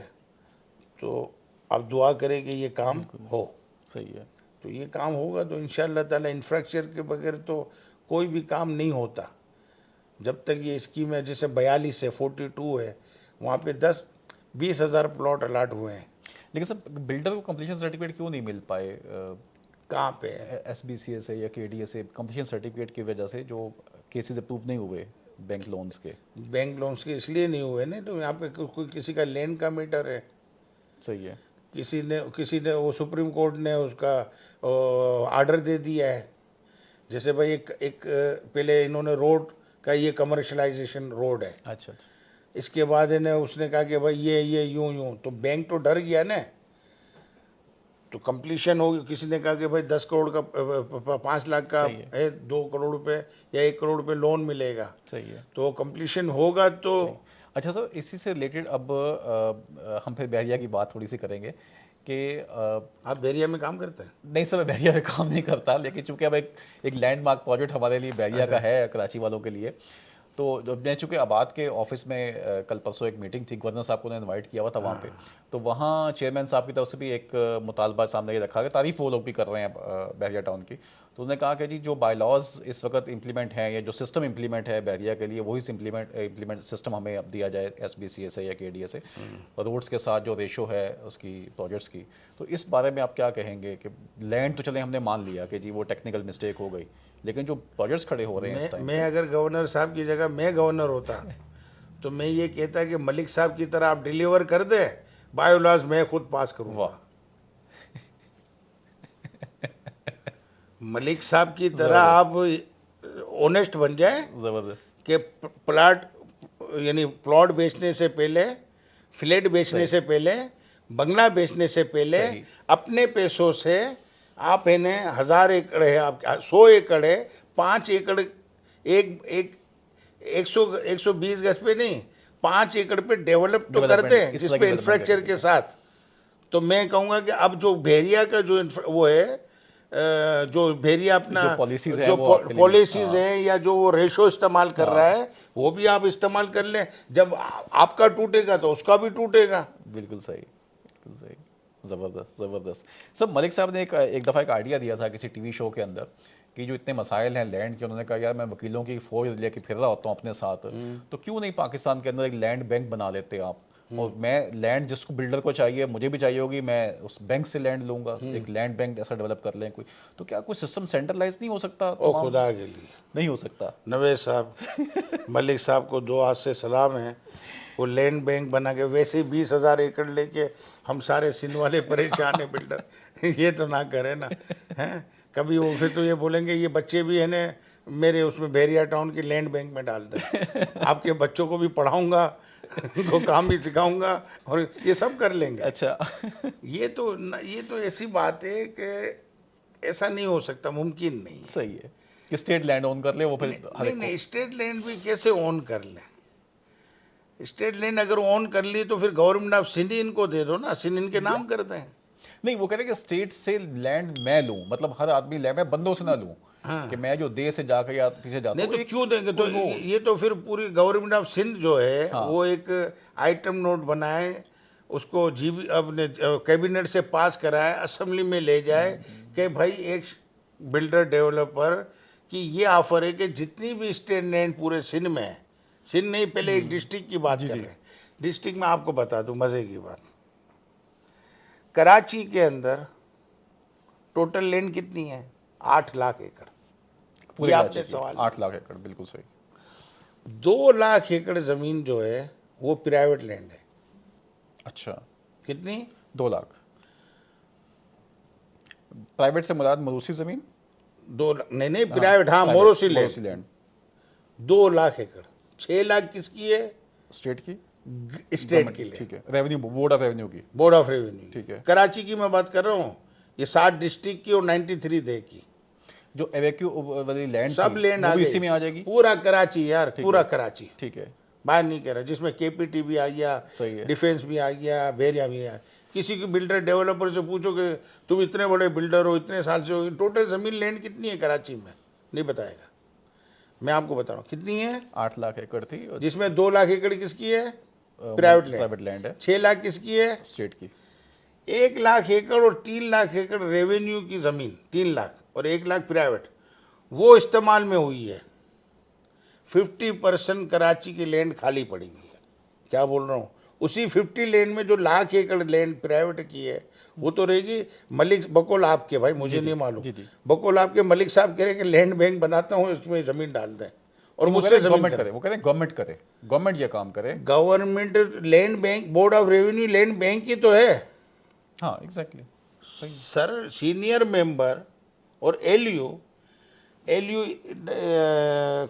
तो अब दुआ करें कि ये काम हो। सही है। तो ये काम होगा तो इंशाअल्लाह ताला इंफ्रास्ट्रक्चर के बगैर तो कोई भी काम नहीं होता। जब तक ये स्कीम है, जैसे 42 है, 42 है, वहाँ पे 10-20 हज़ार प्लॉट अलाट हुए हैं। लेकिन सर बिल्डर को कंप्लीशन सर्टिफिकेट क्यों नहीं मिल पाए? कहाँ पे? SBCA से या KDA से कंप्लीशन सर्टिफिकेट की वजह से जो केसेस अप्रूव नहीं हुए बैंक लोन्स के। बैंक लोन्स के इसलिए नहीं हुए ना, तो यहाँ पे कोई किसी का लेन का मीटर है, सही है। किसी ने वो सुप्रीम कोर्ट ने उसका ऑर्डर दे दिया है। जैसे भाई एक पहले इन्होंने रोड का, ये कमर्शलाइजेशन रोड है, अच्छा अच्छा। इसके बाद इन्हें उसने कहा कि भाई ये यूं यूं, तो बैंक तो डर गया ना, तो कंप्लीशन होगी। किसी ने कहा कि भाई 10 करोड़ का 5 लाख का सही है। है, 2 करोड़ रुपए या 1 करोड़ रुपए लोन मिलेगा, सही है। तो कंप्लीशन होगा तो। अच्छा सर, इसी से रिलेटेड अब हम फिर बहरिया की बात थोड़ी सी करेंगे कि आप बैरिया में काम करते हैं? नहीं सर, मैं बहरिया में काम नहीं करता, लेकिन चूंकि अब एक लैंडमार्क प्रोजेक्ट हमारे लिए बहरिया का है, कराची वालों के लिए। तो जब मैं चूँकि आबाद के ऑफिस में कल परसों एक मीटिंग थी, गवर्नर साहब को इनवाइट किया हुआ था वहाँ पे। तो वहाँ चेयरमैन साहब की तरफ से भी एक मुतालबा सामने ये रखा कि तारीफ वो लोग भी कर रहे हैं बहरिया टाउन की। तो उन्होंने कहा कि जी जो बायलॉज इस वक्त इम्प्लीमेंट हैं या जो सिस्टम इम्प्लीमेंट है बहरिया के लिए, वही इम्प्लीमेंट सिस्टम हमें अब दिया जाए SBCA से या KDA से, रोड्स के साथ जो रेशो है उसकी प्रोजेक्ट्स की। तो इस बारे में आप क्या कहेंगे कि लैंड तो चले हमने मान लिया कि जी वो टेक्निकल मिस्टेक हो गई, लेकिन जो प्रोजेक्ट्स खड़े हो रहे हैं इस टाइम मैं अगर गवर्नर साहब की जगह मैं गवर्नर होता तो मैं ये कहता कि मलिक साहब की तरह आप डिलीवर कर दे, बायोलॉज मैं खुद पास करूँगा। वाह, मलिक साहब की तरह आप ऑनेस्ट बन जाए ज़बरदस्त। कि प्लाट यानी प्लॉट बेचने से पहले, फ्लैट बेचने से पहले, बंगला बेचने से पहले सही। अपने पैसों से आप इन्हें 1000 एकड़ है, आप 100 एकड़ है, 5 एकड़ एक एक 120 गज पे नहीं, 5 एकड़ पे डेवलप तो करते हैं, इस जिस तरह पे की इंफ्रास्ट्रक्चर development के साथ। तो मैं कहूँगा कि अब जो भेरिया का जो वो है, जो भेरिया अपना जो policies हैं, जो वो आपके लिए पॉलिसीज हैं या जो वो रेशो इस्तेमाल कर रहा है, वो भी आप इस्तेमाल कर लें। जब आपका टूटेगा तो उसका भी टूटेगा। बिल्कुल सही, बिल्कुल सही। ज़बरदस्त ज़बरदस्त। सर, मलिक साहब ने एक दफ़ा एक आइडिया दिया था किसी टीवी शो के अंदर कि जो इतने मसाइल हैं लैंड के, उन्होंने कहा यार मैं वकीलों की फौज लेके फिर रहा होता हूँ अपने साथ, तो क्यों नहीं पाकिस्तान के अंदर एक लैंड बैंक बना लेते आप, और मैं लैंड जिसको बिल्डर को चाहिए, मुझे भी चाहिए होगी, मैं उस बैंक से लैंड लूंगा, एक लैंड बैंक ऐसा डेवलप कर लें कोई। तो क्या कोई सिस्टम सेंट्रलाइज नहीं हो सकता? ओ खुदा के लिए नहीं हो सकता। नवेद साहब, मलिक साहब को 2 हाथ से सलाम है। वो लैंड बैंक बना के, वैसे ही 20,000 एकड़ लेके हम सारे सिंध वाले परेशान है बिल्डर ये तो ना करे ना, हैं कभी वो फिर तो ये बोलेंगे ये बच्चे भी है ना मेरे उसमें बहरिया टाउन की लैंड बैंक में डाल दें, आपके बच्चों को भी पढ़ाऊंगा उनको काम भी सिखाऊंगा और ये सब कर लेंगे। अच्छा ये तो ऐसी बात है कि ऐसा नहीं हो सकता, मुमकिन नहीं। सही है कि स्टेट लैंड ओन कर ले वो फिर नहीं, स्टेट लैंड भी कैसे ओन कर लें? स्टेट लैंड अगर ओन कर ली तो फिर गवर्नमेंट ऑफ सिंध इनको दे दो ना, सिंध इनके नाम कर दें। नहीं, वो कह रहे हैं कि स्टेट से लैंड मैं लूं, मतलब हर आदमी लैंड मैं बंदों से ना लूं, कि मैं जो देश से जाकर या पीछे जाता नहीं हूं, तो क्यों देंगे? तो ये तो फिर पूरी गवर्नमेंट ऑफ सिंध जो है वो एक आइटम नोट बनाए, उसको जीबी अपने कैबिनेट से पास कराए, असेंबली में ले जाए कि भाई एक बिल्डर डेवलपर की ये ऑफर है कि जितनी भी स्टेट लैंड पूरे सिंध में है, सिंध नहीं, पहले एक डिस्ट्रिक्ट की बात कर रहे हैं। डिस्ट्रिक्ट में आपको बता दूं मजे की बात, कराची के अंदर टोटल लैंड कितनी है? 8 लाख एकड़। पूरे ये कराची आपने की सवाल 8 लाख एकड़, बिल्कुल सही। 2 लाख एकड़ जमीन जो है वो प्राइवेट लैंड है। अच्छा, कितनी? 2 लाख। प्राइवेट से मुराद मरूसी जमीन? 2 लाख नहीं, प्राइवेट, हाँ मोरोसी लैंड लैंड 2 लाख एकड़। 6 लाख किसकी है? स्टेट की, स्टेट की, ठीक है, रेवेन्यू, बोर्ड ऑफ रेवेन्यू की। बोर्ड ऑफ रेवेन्यू, ठीक है। कराची की मैं बात कर रहा हूँ, ये 7 डिस्ट्रिक्ट की और 93 दे की, जो एवेक्यू वाली लैंड सब लैंड आ इसी गई, में आ जाएगी। पूरा कराची यार, पूरा कराची, ठीक है, बाहर नहीं कह रहा, जिसमें केपीटी भी आ गया, सही है। डिफेंस भी आ गया, बेरिया भी आ। किसी की बिल्डर डेवलपर से पूछो कि तुम इतने बड़े बिल्डर हो, इतने साल से हो, टोटल जमीन लैंड कितनी है कराची में? नहीं बताएगा। मैं आपको बता रहा हूँ कितनी है। 8 लाख एकड़ थी, और जिसमें 2 लाख एकड़ किसकी है? प्राइवेट लैंड है। 6 लाख किसकी है? स्टेट की। 1 लाख एकड़ और 3 लाख एकड़ रेवेन्यू की ज़मीन, 3 लाख और 1 लाख प्राइवेट, वो इस्तेमाल में हुई है। 50% कराची की लैंड खाली पड़ी हुई है। क्या बोल रहा हूँ? उसी 50 लैंड में जो लाख एकड़ लैंड प्राइवेट की है वो तो रहेगी मलिक बकोल आपके, भाई मुझे नहीं मालूम, जी, जी। बकोल आपके मलिक साहब कह रहे हैं कि लैंड बैंक बनाता हूँ उसमें ज़मीन डाल दें और वो मुझसे कह रहे ज़मीन गवर्नमेंट करें। करे, वो कह रहे गवर्नमेंट करे, गवर्नमेंट ये काम करे। Government land bank, board of revenue land bank ही तो है हाँ एग्जैक्टली, सही। सर। सीनियर मेंबर और एलयू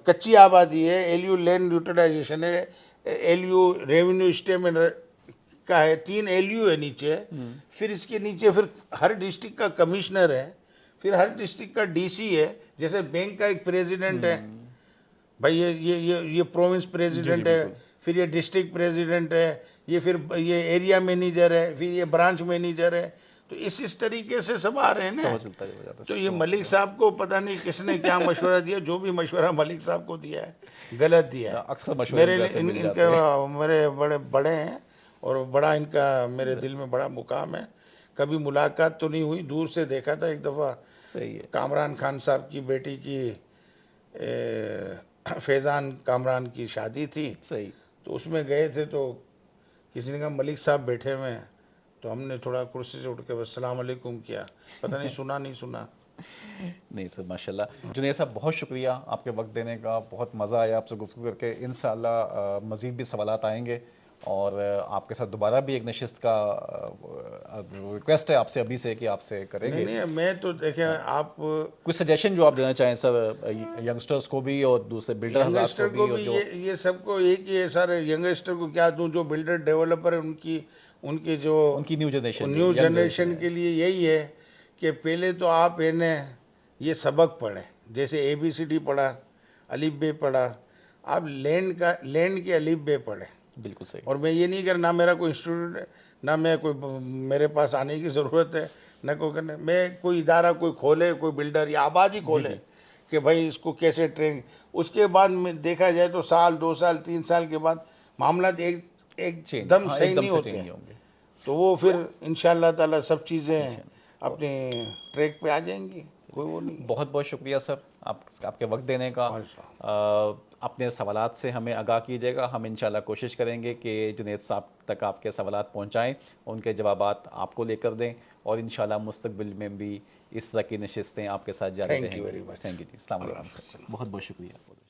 कच्ची आबादी है, एलयू लैंड यूटिलाइजेशन है, एलयू रेवेन्यू स्टेटमेंट का है, 3 एलयू है नीचे। फिर इसके नीचे फिर हर डिस्ट्रिक्ट का कमिश्नर है, फिर हर डिस्ट्रिक्ट का डीसी है, जैसे बैंक का एक प्रेसिडेंट है भाई, ये प्रोविंस प्रेसिडेंट है, बिल्कुल। फिर ये डिस्ट्रिक्ट प्रेसिडेंट है, ये फिर ये एरिया मैनेजर है, फिर ये ब्रांच मैनेजर है। तो इस तरीके से सब आ रहे हैं ना। समझ चलता है, जाता है, तो ये system मलिक साहब को पता नहीं किसने क्या मशवरा दिया, जो भी मशवरा मलिक साहब को दिया है गलत दिया है। अक्सर मशवरे मेरे वैसे लिए मिल जाते इनके मेरे बड़े बड़े हैं और बड़ा इनका मेरे दिल में बड़ा मुकाम है। कभी मुलाकात तो नहीं हुई, दूर से देखा था एक दफ़ा, सही है। कामरान खान साहब की बेटी की फैज़ान कामरान की शादी थी, सही। तो उसमें गए थे तो किसी ने कहा मलिक साहब बैठे हुए हैं, तो हमने थोड़ा कुर्सी से उठ के बस सलाम अलैकुम किया, पता नहीं सुना नहीं सुना। नहीं सर, माशाल्लाह। जुनैद साहब बहुत शुक्रिया आपके वक्त देने का, बहुत मज़ा आया आपसे गुफ्तगू करके। इंशाअल्लाह मज़ीद भी सवालात आएंगे और आपके साथ दोबारा भी एक नशिस्त का रिक्वेस्ट है आपसे अभी से कि आपसे करेंगे। नहीं मैं तो देखें आप कुछ सजेशन जो आप देना चाहें सर, यंगस्टर्स को भी और दूसरे बिल्डर हज़रात यंगस्टर को को भी, और भी, जो ये सबको एक ही है सर। यंगस्टर को क्या दूं, जो बिल्डर डेवलपर है उनकी जो उनकी न्यू जनरेशन, न्यू जनरेशन के लिए यही है कि पहले तो आप इन्हें ये सबक पढ़ें, जैसे ABCD पढ़ा, अलिफ बे पढ़ा, आप लैंड के अलिफ बे पढ़ें। बिल्कुल सही। और मैं ये नहीं कर, ना मेरा कोई इंस्टीट्यूट है, ना मैं कोई, मेरे पास आने की ज़रूरत है, ना कोई करने, मैं कोई इदारा कोई खोले, कोई बिल्डर या आबादी खोले कि भाई इसको कैसे ट्रेन, उसके बाद में देखा जाए तो साल 2 साल 3 साल के बाद मामला एकदम सही नहीं होते हैं। होंगे। तो वो फिर इंशाअल्लाह ताला सब चीज़ें अपने ट्रैक पे आ जाएंगी, कोई वो नहीं। बहुत बहुत शुक्रिया सर आपके वक्त देने का। अपने सवालात से हमें आगाह कीजिएगा, हम इंशाल्लाह कोशिश करेंगे कि जुनैद साहब तक आपके सवालात पहुंचाएं, उनके जवाबात आपको लेकर दें और इंशाल्लाह मुस्तकबिल में भी इस तरह की नशिस्तें आपके साथ जारी रहेंगी। Thank you very much. Thank you ji, अस्सलाम वालेकुम सर, बहुत बहुत शुक्रिया।